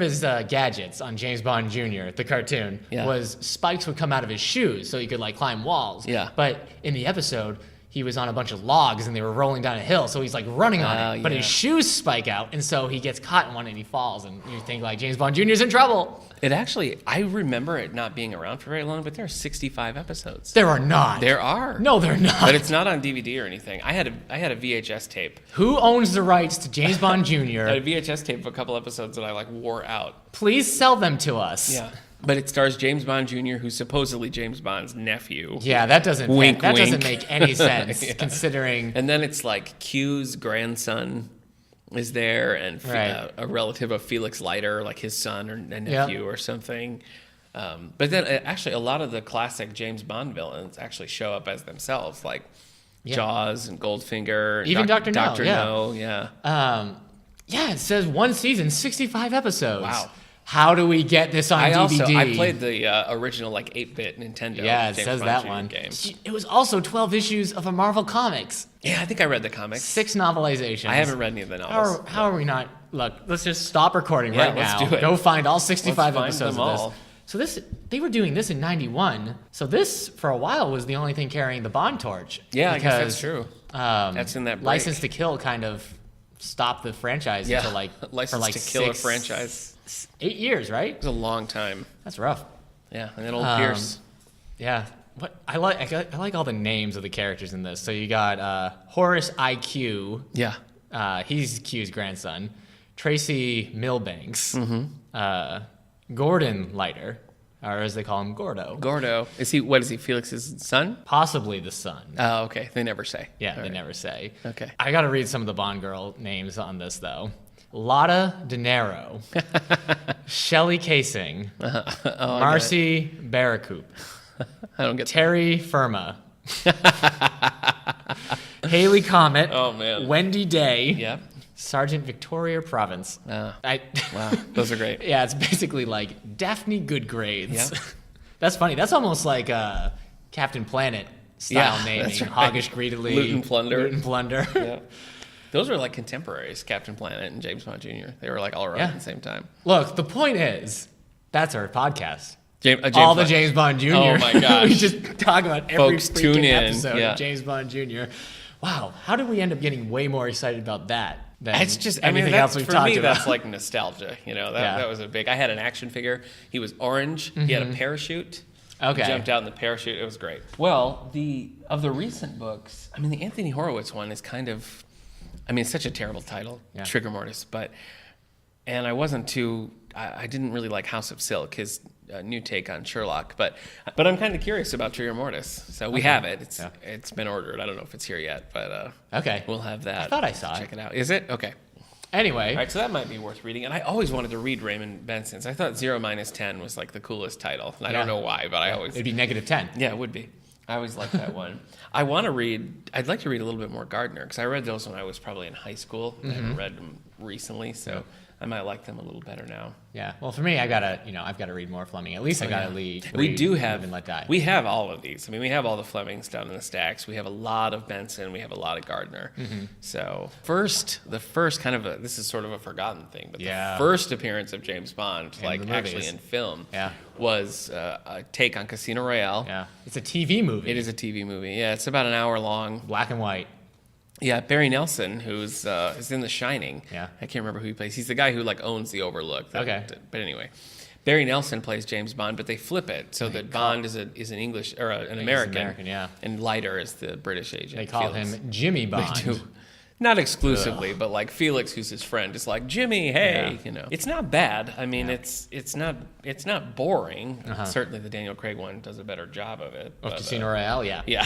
his gadgets on James Bond Jr. the cartoon was spikes would come out of his shoes so he could like climb walls. Yeah. But in the episode, he was on a bunch of logs and they were rolling down a hill, so he's like running on it. But his shoes spike out, and so he gets caught in one and he falls, and you think like James Bond Jr.'s in trouble. It actually, I remember it not being around for very long, but there are 65 episodes. There are not. There are. No, they're not. But it's not on DVD or anything. I had a VHS tape. Who owns the rights to James Bond Jr.? I had a VHS tape of a couple episodes that I like wore out. Please sell them to us. Yeah. But it stars James Bond Jr., who's supposedly James Bond's nephew. Yeah, that doesn't Wink, that wink. doesn't make any sense considering. And then it's like Q's grandson is there, and a relative of Felix Leiter, like his son or nephew or something. But then actually a lot of the classic James Bond villains actually show up as themselves, like Jaws and Goldfinger. And Even Dr. No. Dr. No, yeah. Yeah, it says one season, 65 episodes. Wow. How do we get this on DVD? I played the original like 8-bit Nintendo. Yeah, it James says Bond that Jr. one. game. It was also 12 issues of a Marvel Comics. Yeah, I think I read the comics. 6 novelizations. I haven't read any of the novels. How are we not? Look, let's just stop recording Yeah, right let's now. do it. Go find all 65 Let's find episodes them of this. all. So they were doing this in 91. So this, for a while, was the only thing carrying the Bond torch. Yeah, I guess because, that's true. That's in that break. License to Kill kind of stop the franchise until like License for like to Kill a franchise. 8 years, right? It was a long time. That's rough. Yeah, and then old Pierce. Yeah. What I like all the names of the characters in this. So you got Horace IQ. Yeah. He's Q's grandson. Tracy Milbanks. Gordon Leiter, or as they call him, Gordo. Gordo. What is he, Felix's son? Possibly the son. Oh, okay. They never say. Yeah, All they right. never say. Okay. I got to read some of the Bond girl names on this, though. Lotta De Niro. Shelley Casing. Marcy Barracoop. I don't get Terry Firma. Haley Comet. Oh, man. Wendy Day. Yeah. Sergeant Victoria Province. Wow. Those are great. Yeah, it's basically like Daphne Goodgrades. Yeah. That's funny. That's almost like Captain Planet style Yeah, naming. that's right. Hoggish Greedily. Loot and plunder. Loot and plunder. Yeah. Those were like contemporaries, Captain Planet and James Bond Jr. They were like all around at the same time. Look, the point is, that's our podcast. James All the Bond. James Bond Jr. Oh my gosh. We just talk about every Folks, freaking tune in. episode Yeah. of James Bond Jr. Wow, how did we end up getting way more excited about that than It's just anything else we've for talked me, about? that's like nostalgia. You know, Yeah. that was a big. I had an action figure. He was orange. He had a parachute. Okay. He jumped out in the parachute. It was great. Well, of the recent books, I mean, the Anthony Horowitz one is kind of, I mean, it's such a terrible title, Yeah. Trigger Mortis, and I wasn't too. I didn't really like House of Silk, his new take on Sherlock, but I'm kind of curious about Trigger Mortis. So we have it. It's been ordered. I don't know if it's here yet, but Okay. we'll have that. I thought I saw it. Check it out. Is it? Okay. Anyway, All right, so that might be worth reading. And I always wanted to read Raymond Benson's. I thought 0-10 was like the coolest title. And I don't know why, but I always. it'd be -10. Yeah, it would be. I always liked that one. I'd like to read a little bit more Gardner, because I read those when I was probably in high school. I haven't read them recently, so I might like them a little better now. Yeah. Well, for me, I've got to read more Fleming. At least I got to read. We do have. Live and Let Die. We have all of these. I mean, we have all the Flemings down in the stacks. We have a lot of Benson. We have a lot of Gardner. So the first kind of this is sort of a forgotten thing, but the first appearance of James Bond, like the actually movies. in film, Yeah. was a take on Casino Royale. Yeah. It's a TV movie. It is a TV movie. Yeah, it's about an hour long. Black and white. Yeah, Barry Nelson, who's is in The Shining. Yeah. I can't remember who he plays. He's the guy who like owns the Overlook. Okay. But anyway, Barry Nelson plays James Bond, but they flip it so that Bond is an English or an American. American, yeah. And Leiter is the British agent. They call Felix. him Jimmy Bond. They do. Not exclusively, but like Felix, who's his friend, is like Jimmy. Hey, Yeah. you know, it's not bad. I mean, it's not boring. Certainly, the Daniel Craig one does a better job of it. Of but, Casino Royale, yeah. Yeah.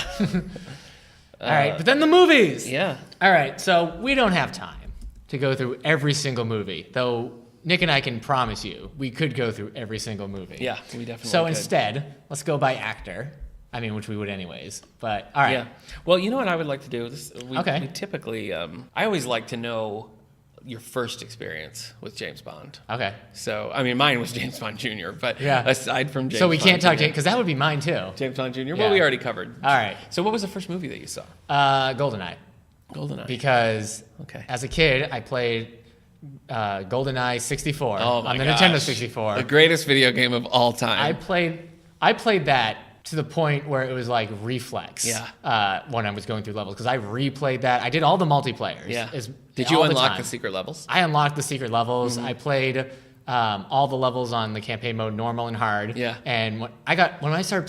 All right, but then the movies. Yeah. All right, so we don't have time to go through every single movie, though Nick and I can promise you we could go through every single movie. Yeah, we definitely So could. instead, let's go by actor. I mean, which we would anyways. But all right. Yeah. Well, you know what I would like to do? Okay. We typically, I always like to know your first experience with James Bond. Okay. So, I mean, mine was James Bond Jr., but Yeah. aside from James So we Bond can't talk Jr. because that would be mine too. James Bond Jr., Yeah. well, we already covered. All right. So what was the first movie that you saw? GoldenEye. GoldenEye. Because Okay. as a kid, I played GoldenEye 64 Oh my on the gosh. Nintendo 64. The greatest video game of all time. I played that to the point where it was like reflex. Yeah. When I was going through levels because I replayed that. I did all the multiplayers. Yeah. Did Did you unlock the secret levels? I unlocked the secret levels. I played all the levels on the campaign mode, normal and hard. Yeah. And I got so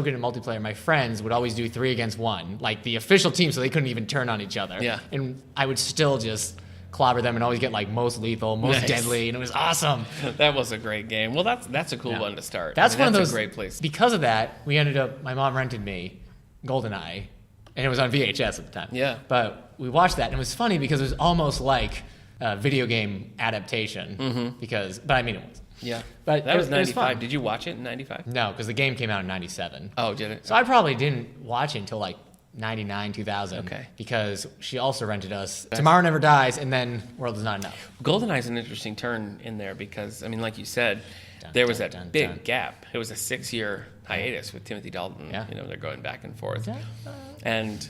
good at multiplayer. My friends would always do 3 against 1, like the official team, so they couldn't even turn on each other. Yeah. And I would still just clobber them and always get like most lethal, most Nice. deadly, and it was awesome. That was a great game. Well, that's a cool one to start. That's I mean, one of those. a great place. Because of that, we ended up. My mom rented me GoldenEye, and it was on VHS at the time. Yeah. But we watched that, and it was funny because it was almost like a video game adaptation. But I mean, it was. Yeah. But that was it was 95. fun. Did you watch it in 95? No, because the game came out in '97. Oh, did it? So I probably didn't watch it until like 99, 2000. Okay. Because she also rented us Tomorrow Never Dies, and then World Is Not Enough. GoldenEye's an interesting turn in there because, I mean, like you said, there was that big gap. It was a 6-year hiatus with Timothy Dalton. Yeah. You know, they're going back and forth. And,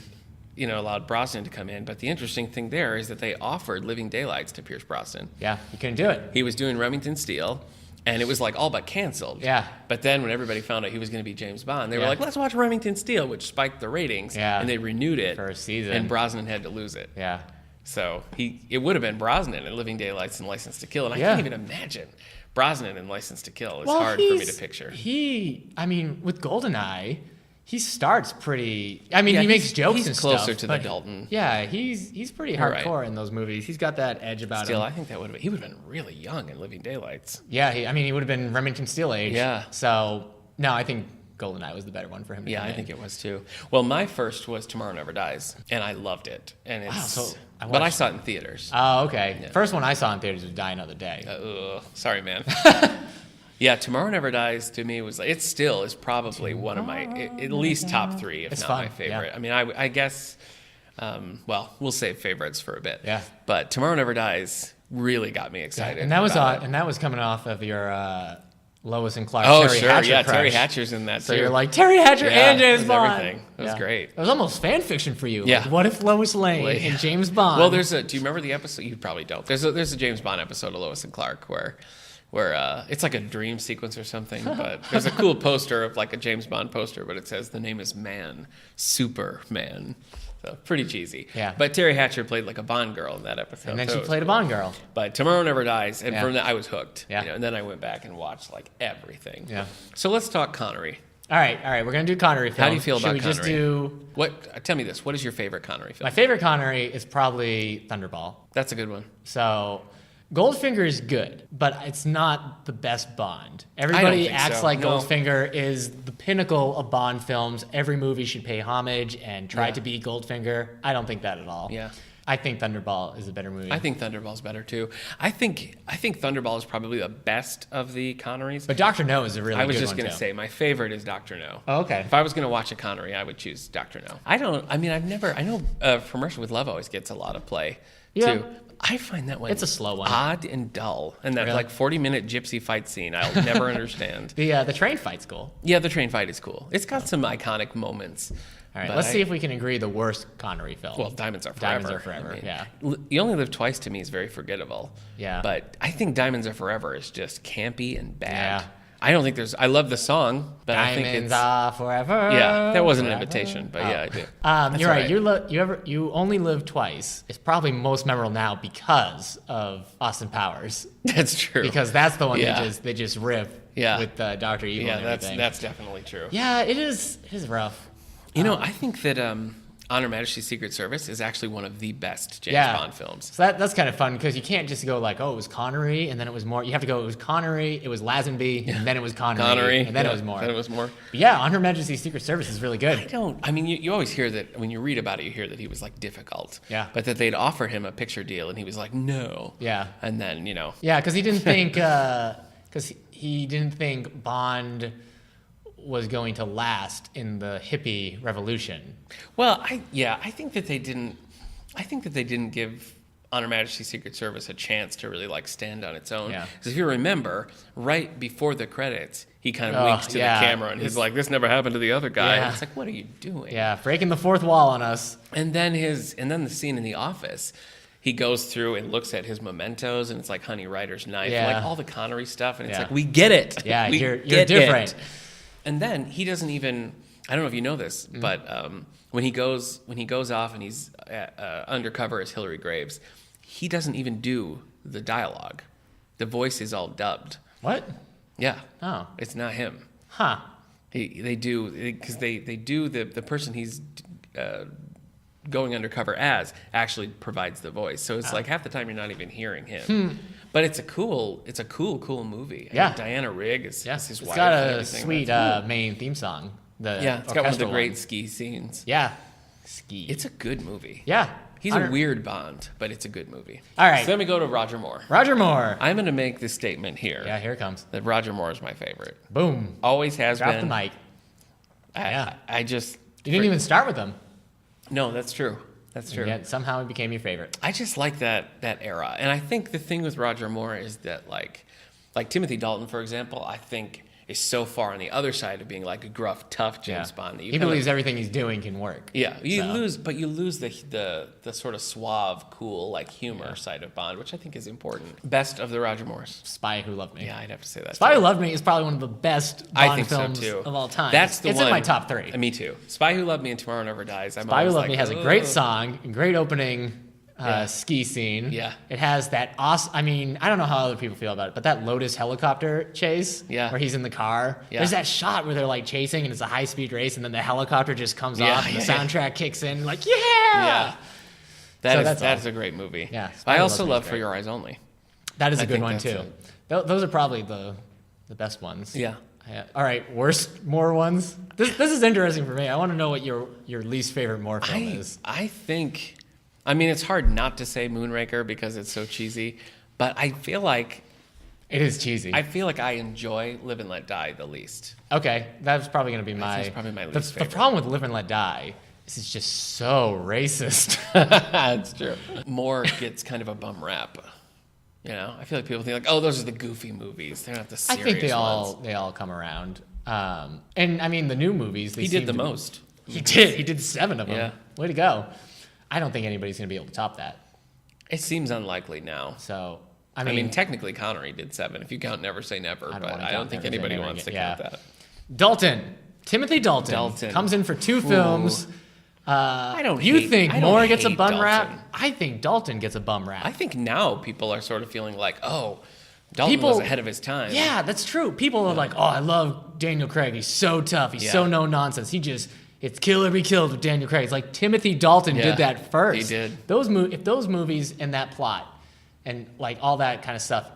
you know, allowed Brosnan to come in. But the interesting thing there is that they offered Living Daylights to Pierce Brosnan. Yeah, you couldn't do it. He was doing Remington Steele, and it was like all but canceled. Yeah. But then when everybody found out he was going to be James Bond, they were Yeah. like, let's watch Remington Steele, which spiked the ratings. Yeah. And they renewed it. For a season. And Brosnan had to lose it. Yeah. So it would have been Brosnan in Living Daylights and License to Kill, and I can't even imagine Brosnan in License to Kill. It's hard for me to picture. With GoldenEye, he starts pretty. I mean, he makes jokes and stuff. He's closer to the Dalton. Yeah, he's pretty hardcore in those movies. He's got that edge about him. Still, I think he would have been really young in Living Daylights. Yeah, he would have been Remington Steele age. Yeah. So no, I think GoldenEye was the better one for him. Yeah, I think it was too. Well, my first was Tomorrow Never Dies, and I loved it. And but I saw it in theaters. Oh, okay. Yeah. First one I saw in theaters was Die Another Day. Sorry, man. Yeah, Tomorrow Never Dies to me was it still is probably one of my at least top 3, if not my favorite. Yeah. I mean, I guess. We'll save favorites for a bit. Yeah. But Tomorrow Never Dies really got me excited. And that was coming off of your. Lois and Clark. Oh, Terry sure. Hatcher Yeah, crush. Terry Hatcher's in that, too. So you're like, Terry Hatcher and James Bond. Everything. It was great. It was almost fan fiction for you. Yeah. Like, what if Lois Lane and James Bond? Well, do you remember the episode? You probably don't. There's a James Bond episode of Lois and Clark where it's like a dream sequence or something, but there's a cool poster of like a James Bond poster, but it says the name is Man, Superman. So pretty cheesy. Yeah. But Terry Hatcher played like a Bond girl in that episode. And then she played a Bond girl. But Tomorrow Never Dies, and from that I was hooked. Yeah. And then I went back and watched like everything. Yeah. So let's talk Connery. All right. We're gonna do Connery films. How do you feel about Should we Connery? just do? Tell me this. What is your favorite Connery film? My favorite Connery is probably Thunderball. That's a good one. So Goldfinger is good, but it's not the best Bond. Everybody acts like Goldfinger is the pinnacle of Bond films. Every movie should pay homage and try to be Goldfinger. I don't think that at all. Yeah. I think Thunderball is a better movie. I think Thunderball's better too. I think Thunderball is probably the best of the Connerys. But Dr. No is a really good one. I was just going to say my favorite is Dr. No. Oh, okay. If I was going to watch a Connery, I would choose Dr. No. I know Commercial with Love always gets a lot of play too. I find that one it's a slow one, odd and dull, and that like 40-minute gypsy fight scene I'll never understand. The train fight's cool. Yeah, the train fight is cool. It's got some iconic moments. All right, let's see if we can agree the worst Connery film. Well, Diamonds Are Forever. Diamonds Are Forever, I mean, yeah. You Only Live Twice to me is very forgettable. Yeah. But I think Diamonds Are Forever is just campy and bad. Yeah. I don't think I love the song, but I think Diamonds Are Forever. Yeah, that wasn't an invitation, but yeah, I do. You're right. You Only Live Twice is probably most memorable now because of Austin Powers. That's true. Because that's the one they just riff with Dr. Evil and everything. That's definitely true. Yeah, it is rough. I think that On Her Majesty's Secret Service is actually one of the best James Bond films. So that's kind of fun because you can't just go like, oh, it was Connery, and then it was more. You have to go, it was Connery, it was Lazenby, and then it was Connery, and then it was more. Then it was more. But yeah, On Her Majesty's Secret Service is really good. You always hear that when you read about it, you hear that he was like difficult. Yeah. But that they'd offer him a picture deal, and he was like, no. Yeah. And then, Yeah, because he didn't think Bond was going to last in the hippie revolution. Well, I think that they didn't give On Her Majesty's Secret Service a chance to really like stand on its own. Yeah. Because if you remember, right before the credits, he kind of winks to the camera and he's like, "This never happened to the other guy." Yeah. And it's like, what are you doing? Yeah, breaking the fourth wall on us. And then the scene in the office. He goes through and looks at his mementos, and it's like Honey Rider's knife, like all the Connery stuff, and it's like, we get it. Yeah, you're different. It. And then he doesn't even. I don't know if you know this, but when he goes off and he's undercover as Hillary Graves, he doesn't even do the dialogue. The voice is all dubbed. What? Yeah. Oh, it's not him. Huh? They do because they do the person he's going undercover as actually provides the voice. So it's like half the time you're not even hearing him. But it's a cool movie. Yeah. And Diana Rigg is his wife. It's got a sweet main theme song. It's got one of the great ski scenes. Yeah. Ski. It's a good movie. Yeah. He's a weird Bond, but it's a good movie. All right. So then we go to Roger Moore. Roger Moore. I'm going to make this statement here. Yeah, here it comes. That Roger Moore is my favorite. Boom. Always has Drop been. the mic. I just... You didn't even start with him. No, that's true. That's true. And yet somehow it became your favorite. I just like that era. And I think the thing with Roger Moore is that like Timothy Dalton, for example, I think is so far on the other side of being like a gruff, tough James Bond that he believes everything he's doing can work. Yeah, you lose the sort of suave, cool, like humor side of Bond, which I think is important. Best of the Roger Moores. Spy Who Loved Me. Yeah, I'd have to say that. Spy Who Loved Me is probably one of the best Bond films of all time. It's in my top 3. Me too. Spy Who Loved Me and Tomorrow Never Dies. Spy Who Loved Me has a great song, a great opening, ski scene. Yeah. It has that awesome, I mean, I don't know how other people feel about it, but that Lotus helicopter chase where he's in the car. Yeah. There's that shot where they're like chasing and it's a high speed race and then the helicopter just comes off and the soundtrack kicks in like, yeah. That's a great movie. Yeah. I also love For Your Eyes Only. That is a good one too. Those are probably the best ones. Yeah. All right, worst Moore ones. This is interesting for me. I want to know what your least favorite Moore film is. I think, I mean, it's hard not to say Moonraker because it's so cheesy, but I feel like it is cheesy. I feel like I enjoy Live and Let Die the least. Okay, that's probably going to be my least favorite. The problem with Live and Let Die is it's just so racist. That's true. Moore gets kind of a bum rap. You know, I feel like people think like, oh, those are the goofy movies. They're not the serious ones. I think they all come around. And I mean, the new movies. He did the most. He did. He did 7 of them. Yeah. Way to go. I don't think anybody's going to be able to top that. It seems unlikely now. So, I mean, technically Connery did 7 if you count Never Say Never, but I don't think anybody wants to count that. Timothy Dalton comes in for 2 films. You think Moore gets a bum rap? I think Dalton gets a bum rap. I think now people are sort of feeling like, oh, Dalton was ahead of his time. Yeah, that's true. People are like, oh, I love Daniel Craig. He's so tough. He's so no nonsense. It's kill or be killed with Daniel Craig. It's like Timothy Dalton did that first. He did. If those movies and that plot and like all that kind of stuff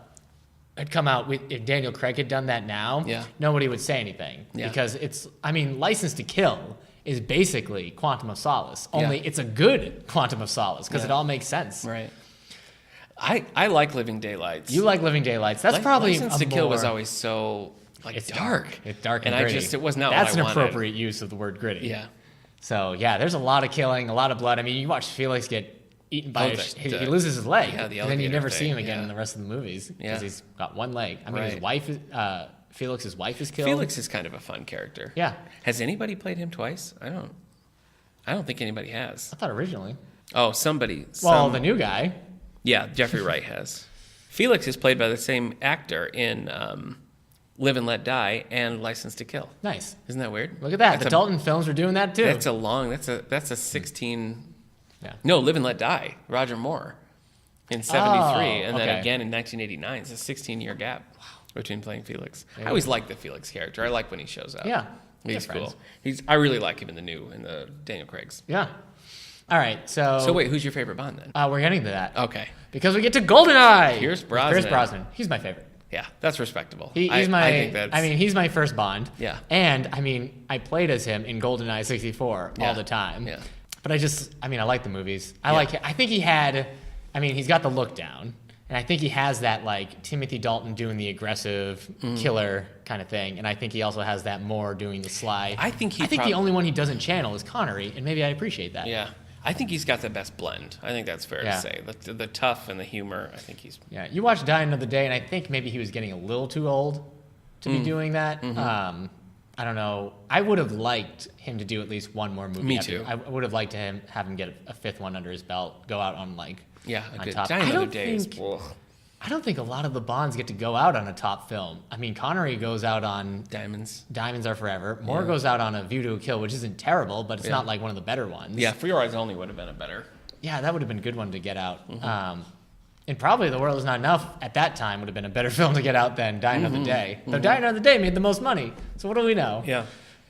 had come out, if Daniel Craig had done that now, nobody would say anything. Yeah. Because License to Kill is basically Quantum of Solace. Only it's a good Quantum of Solace because it all makes sense. Right. I like Living Daylights. You like Living Daylights. That's probably License to Kill was always so it's dark. It's dark and gritty. It was not That's what I wanted. That's an appropriate use of the word gritty. Yeah. So there's a lot of killing, a lot of blood. I mean, you watch Felix get eaten by he loses his leg, and then you never see him again in the rest of the movies because he's got one leg. I mean, his wife is Felix's wife is killed. Felix is kind of a fun character. Yeah. Has anybody played him twice? I don't think anybody has. I thought originally. Oh, somebody. The new guy. Yeah, Jeffrey Wright has. Felix is played by the same actor in Live and Let Die and License to Kill. Nice. Isn't that weird? Look at that. The Dalton films were doing that too. That's a 16. Yeah. No, Live and Let Die. Roger Moore in 73, and then again in 1989. It's a 16-year gap between playing Felix. I always like the Felix character. I like when he shows up. Yeah. He's cool. I really like him in the Daniel Craig's. Yeah. All right. So wait, who's your favorite Bond then? We're getting to that. Okay. Because we get to GoldenEye. Pierce Brosnan. He's my favorite. Yeah, that's respectable. He's my first Bond. Yeah. And I played as him in GoldenEye 64 all the time. Yeah. But I like the movies. I think he's got the look down. And I think he has that like Timothy Dalton doing the aggressive killer kind of thing. And I think he also has that Moore doing the sly. I think the only one he doesn't channel is Connery, and maybe I appreciate that. Yeah. I think he's got the best blend. I think that's fair to say. The tough and the humor, I think he's... Yeah, you watched Die Another Day, and I think maybe he was getting a little too old to be doing that. Mm-hmm. I don't know. I would have liked him to do at least one more movie. Me too. I would have liked to have him get a 5th one under his belt, go out on on top. Die Another Day is... I don't think a lot of the Bonds get to go out on a top film. I mean, Connery goes out on... Diamonds Are Forever. Moore goes out on A View to a Kill, which isn't terrible, but it's not like one of the better ones. Yeah, For Your Eyes Only would have been a better... Yeah, that would have been a good one to get out. Mm-hmm. And probably The World Is Not Enough at that time would have been a better film to get out than Die Another Day. Though Die Another Day made the most money. So what do we know? Yeah.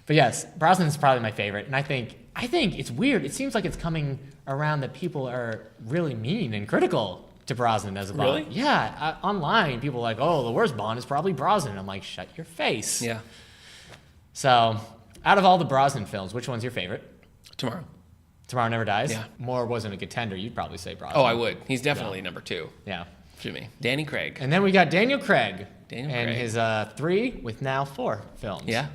But yes, Brosnan's probably my favorite. And I think it's weird. It seems like it's coming around that people are really mean and critical to Brosnan as a Bond. Really? Yeah. Online, people are like, oh, the worst Bond is probably Brosnan. I'm like, shut your face. Yeah. So, out of all the Brosnan films, which one's your favorite? Tomorrow Never Dies? Yeah. Moore wasn't a contender. You'd probably say Brosnan. Oh, I would. He's definitely number 2. Yeah. Jimmy. Danny Craig. And then we got Daniel Craig. And his 3 with now 4 films. Yeah.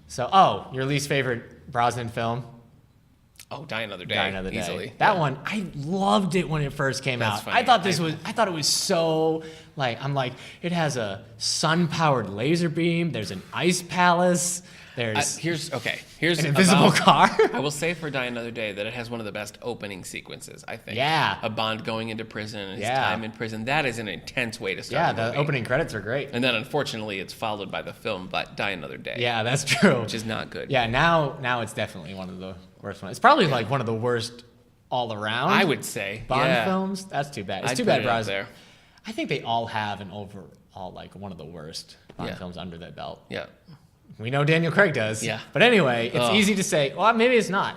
So, your least favorite Brosnan film? Oh, Die Another Day. Easily. That one, I loved it when it first came out. Funny. I thought it was so it has a sun-powered laser beam. There's an ice palace. Here's an invisible car. I will say for Die Another Day that it has one of the best opening sequences, I think. Yeah. A Bond going into prison and his time in prison. That is an intense way to start the opening credits are great. And then unfortunately it's followed by the film but Die Another Day. Yeah, that's true. Which is not good. Yeah, now it's definitely one of the worst ones. It's probably like one of the worst all around. I would say Bond films. That's too bad. It's I'd too put bad it up Bros. there. I think they all have an overall like one of the worst Bond films under their belt. Yeah. We know Daniel Craig does. Yeah. But anyway, it's easy to say. Well, maybe it's not.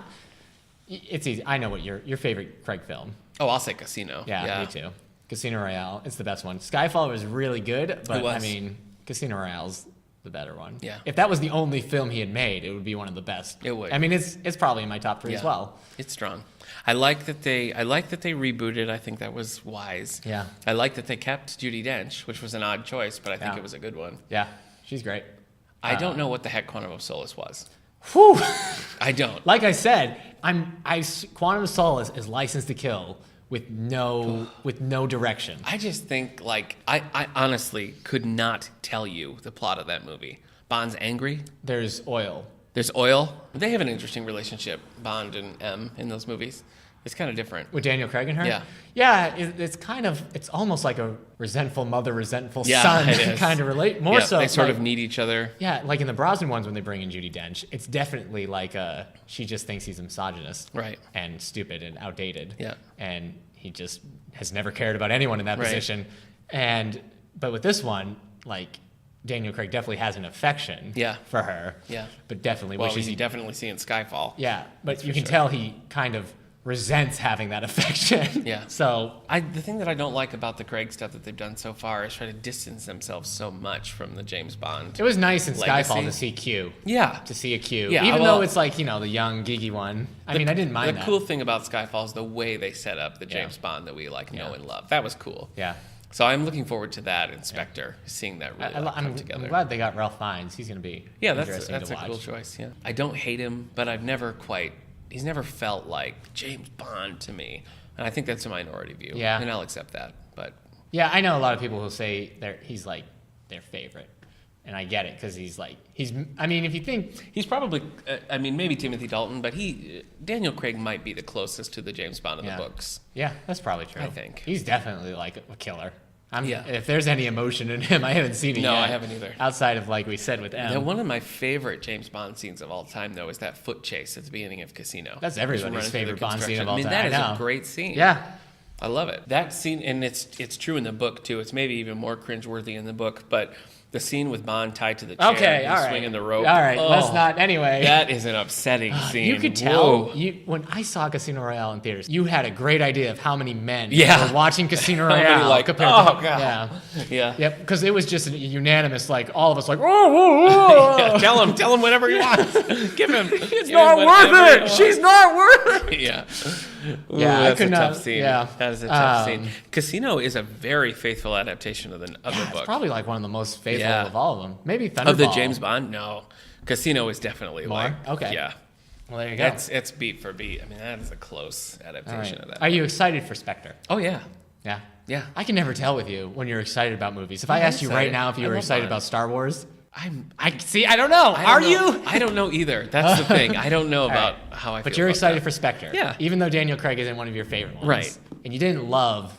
It's easy. I know what your favorite Craig film. Oh, I'll say Casino. Yeah, me too. Casino Royale. It's the best one. Skyfall was really good, but I mean, Casino Royale's the better one. Yeah. If that was the only film he had made, it would be one of the best. It would. I mean, it's probably in my top 3 as well. It's strong. I like that they rebooted. I think that was wise. Yeah. I like that they kept Judi Dench, which was an odd choice, but I think it was a good one. Yeah, she's great. I don't know what the heck Quantum of Solace was. Whew. I don't. Like I said, Quantum of Solace is License to Kill with no direction. I just think, like, I honestly could not tell you the plot of that movie. Bond's angry. There's oil. There's oil. They have an interesting relationship, Bond and M, in those movies. It's kind of different. With Daniel Craig and her? Yeah. Yeah, it's almost like a resentful mother, resentful son kind of relate. More so. They sort of need each other. Yeah, like in the Brosnan ones when they bring in Judi Dench, it's definitely like she just thinks he's a misogynist. Right. And stupid and outdated. Yeah. And he just has never cared about anyone in that position. But with this one, like, Daniel Craig definitely has an affection for her. Yeah. But definitely wishes he definitely see in Skyfall. Yeah, but you can tell he kind of resents having that affection. Yeah. So the thing that I don't like about the Craig stuff that they've done so far is try to distance themselves so much from the James Bond. It was nice in legacy. Skyfall to see Q. Yeah. To see a Q. Yeah, Even though it's like, the young, geeky one. I mean, I didn't mind that. The cool thing about Skyfall is the way they set up the James Bond that we know and love. That was cool. Yeah. So I'm looking forward to that in Spectre, seeing that really come together. I'm glad they got Ralph Fiennes. He's going to be interesting to watch. That's a cool choice, yeah. I don't hate him, but he's never felt like James Bond to me. And I think that's a minority view. Yeah. And I'll accept that. But yeah, I know a lot of people who say he's like their favorite. And I get it, because if you think... He's probably, maybe Timothy Dalton, but Daniel Craig might be the closest to the James Bond of the books. Yeah, that's probably true. I think. He's definitely like a killer. If there's any emotion in him, I haven't seen it yet. No, I haven't either. Outside of, like we said, with M. One of my favorite James Bond scenes of all time, though, is that foot chase at the beginning of Casino. That's everybody's favorite Bond scene of all time. That is a great scene. Yeah. I love it. That scene, and it's true in the book, too. It's maybe even more cringeworthy in the book, but... the scene with Bond tied to the chair and swinging the rope. All right, let's not. Anyway, that is an upsetting scene. You could tell when I saw Casino Royale in theaters, you had a great idea of how many men were watching Casino Royale. Yeah. Yep, because it was just a unanimous, like all of us, like, oh. Tell him whatever you want. Give him. It's not worth it. She's not worth it. Yeah. Yeah, that's a tough scene. Yeah, that is a tough scene. Casino is a very faithful adaptation of the book. It's probably like one of the most faithful of all of them. Maybe Thunderball. Of the James Bond? No. Casino is definitely more. Okay. Yeah. Well, there you go. It's beat for beat. I mean, that is a close adaptation of that. Are you excited for Spectre? Oh, yeah. Yeah. Yeah. I can never tell with you when you're excited about movies. If I asked you right now if you were excited about Star Wars, I don't know. Are you? I don't know either. That's the thing. I don't know about how I feel. But you're excited for Spectre. Yeah. Even though Daniel Craig isn't one of your favorite ones. Right. And you didn't love...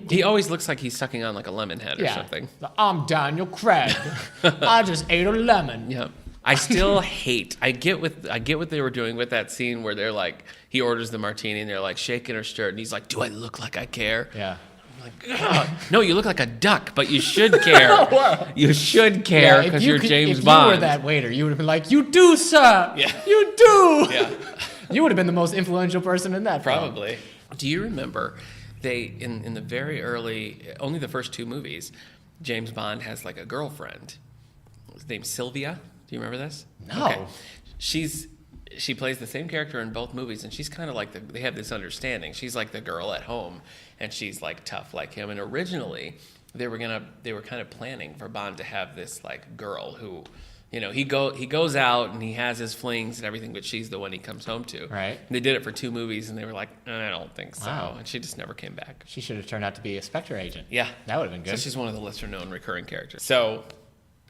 he always looks like he's sucking on like a lemon head or something. I'm Daniel Craig. I just ate a lemon. Yeah. I still hate. I get what they were doing with that scene where they're like, he orders the martini and they're like shaking her shirt and he's like, "Do I look like I care?" Yeah. Like, no, you look like a duck, but you should care. You should care because you're James Bond. If you were that waiter, you would have been like, "You do, sir. Yeah. You do." Yeah. You would have been the most influential person in that. Probably. Do you remember? They in the very early, only the first 2 movies, James Bond has like a girlfriend. His name's Sylvia. Do you remember this? No. Okay. She plays the same character in both movies, and she's kind of like they have this understanding. She's like the girl at home, and she's like tough like him. And originally, they were kind of planning for Bond to have this like girl who, he goes out and he has his flings and everything, but she's the one he comes home to. Right. And they did it for 2 movies, and they were like, I don't think so. Wow. And she just never came back. She should have turned out to be a Spectre agent. Yeah. That would have been good. So she's one of the lesser-known recurring characters. So,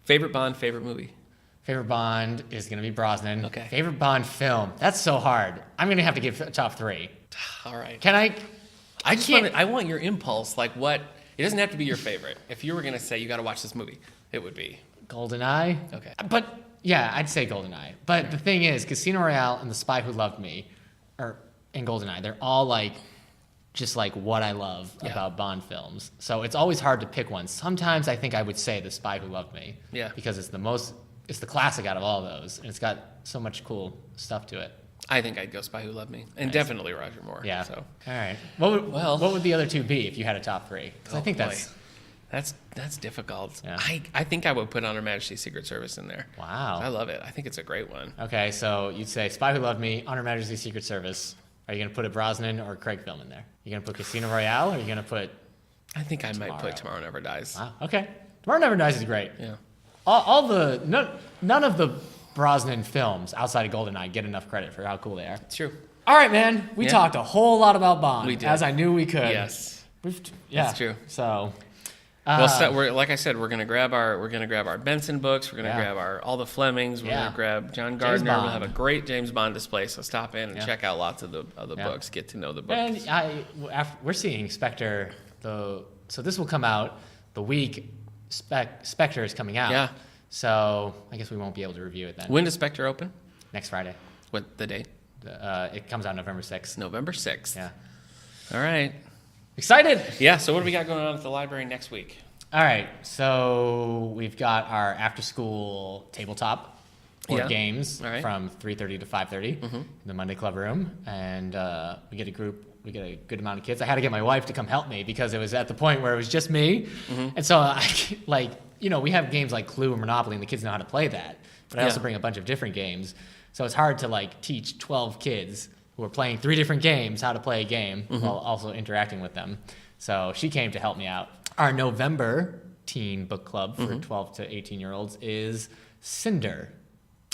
favorite Bond, favorite movie? Favorite Bond is going to be Brosnan. Okay. Favorite Bond film. That's so hard. I'm going to have to give a top 3. All right. Can I? I want your impulse. Like what? It doesn't have to be your favorite. If you were going to say you got to watch this movie, it would be GoldenEye. Okay. But yeah, I'd say GoldenEye. But the thing is, Casino Royale and The Spy Who Loved Me are and GoldenEye. They're all like just like what I love about Bond films. So it's always hard to pick one. Sometimes I think I would say The Spy Who Loved Me. Yeah. Because it's the classic out of all those, and it's got so much cool stuff to it. I think I'd go Spy Who Loved Me, and definitely Roger Moore. Yeah. So. All right. What would the other two be if you had a top three? Because I think that's difficult. Yeah. I think I would put On Her Majesty's Secret Service in there. Wow. I love it. I think it's a great one. Okay, so you'd say Spy Who Loved Me, On Her Majesty's Secret Service. Are you going to put a Brosnan or a Craig film in there? You going to put Casino Royale, or are you going to put... I think I might put Tomorrow Never Dies. Wow, okay. Tomorrow Never Dies is great. Yeah. None of the Brosnan films outside of GoldenEye get enough credit for how cool they are. It's true. All right, man. We talked a whole lot about Bond. We did. As I knew we could. Yes. That's true. So... we're like I said, we're gonna grab our Benson books. We're gonna grab all the Flemings. We're gonna grab John Gardner. We'll have a great James Bond display. So stop in and check out lots of the books. Get to know the books. And we're seeing Spectre. So this will come out the week Spectre is coming out. Yeah. So I guess we won't be able to review it then. When does Spectre open? Next Friday. What the date? It comes out November 6th. November 6th. Yeah. All right. Excited. Yeah. So what do we got going on at the library next week? All right. So we've got our after-school tabletop board games from 3:30 to 5:30 in the Monday Club room, and we get a good amount of kids. I had to get my wife to come help me because it was at the point where it was just me, and so we have games like Clue and Monopoly, and the kids know how to play that. But I also bring a bunch of different games, so it's hard to teach 12 kids who are playing 3 different games how to play a game while also interacting with them. So she came to help me out. Our November teen book club for 12 to 18-year-olds is Cinder.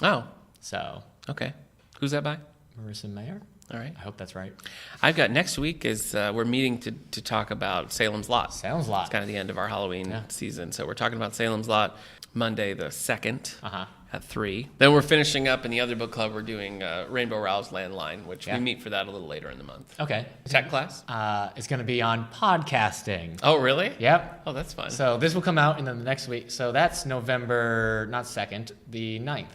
Oh. So. Okay. Who's that by? Marissa Mayer. All right. I hope that's right. I've got next week is we're meeting to talk about Salem's Lot. Salem's Lot. It's kind of the end of our Halloween season. So we're talking about Salem's Lot Monday the 2nd at 3. Then we're finishing up in the other book club. We're doing Rainbow Rowell's Landline, which we meet for that a little later in the month. Okay. Tech class? It's going to be on podcasting. Oh, really? Yep. Oh, that's fun. So this will come out in the next week. So that's November, not 2nd, the 9th.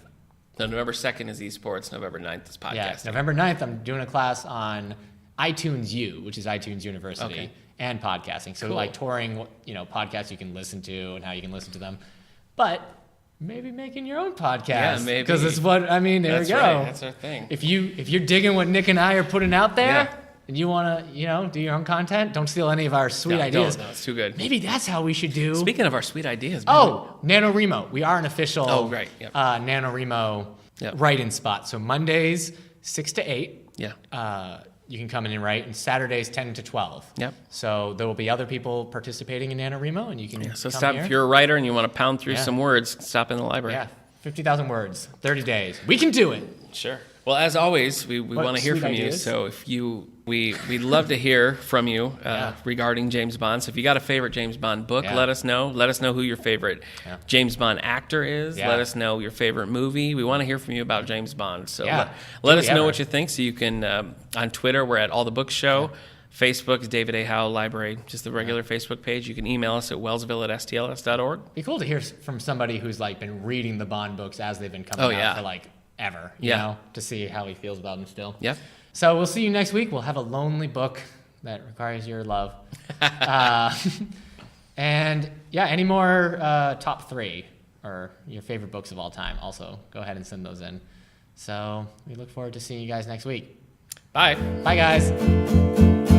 No, November 2nd is esports. November 9th is podcasting. Yeah, November 9th, I'm doing a class on iTunes U, which is iTunes University, and podcasting. So touring, podcasts you can listen to and how you can listen to them. But maybe making your own podcast. Yeah, maybe. Because it's there That's we go. Right. That's our thing. If you're digging what Nick and I are putting out there, and you want to, do your own content, don't steal any of our sweet ideas. No, it's too good. Maybe that's how we should do. Speaking of our sweet ideas. NaNoWriMo. We are an official NaNoWriMo write-in spot. So Mondays, 6 to 8. Yeah. You can come in and write, and Saturdays 10 to 12. Yep. So there will be other people participating in NaNoWriMo, and you can So come stop here. if you're a writer and you want to pound through some words, stop in the library. Yeah, 50,000 words, 30 days. We can do it. Sure. Well, as always, we want to hear from you. So if we'd love to hear from you regarding James Bond. So if you got a favorite James Bond book, let us know. Let us know who your favorite James Bond actor is. Yeah. Let us know your favorite movie. We want to hear from you about James Bond. So let us know what you think. So you can, on Twitter, we're at All the Books Show. Facebook is David A. Howe Library, just the regular Facebook page. You can email us at wellsville@stls.org. It'd be cool to hear from somebody who's been reading the Bond books as they've been coming out for ever, you know, to see how he feels about them still. Yeah. So we'll see you next week. We'll have a lonely book that requires your love. And any more top 3 or your favorite books of all time, also go ahead and send those in. So we look forward to seeing you guys next week. Bye. Bye, guys.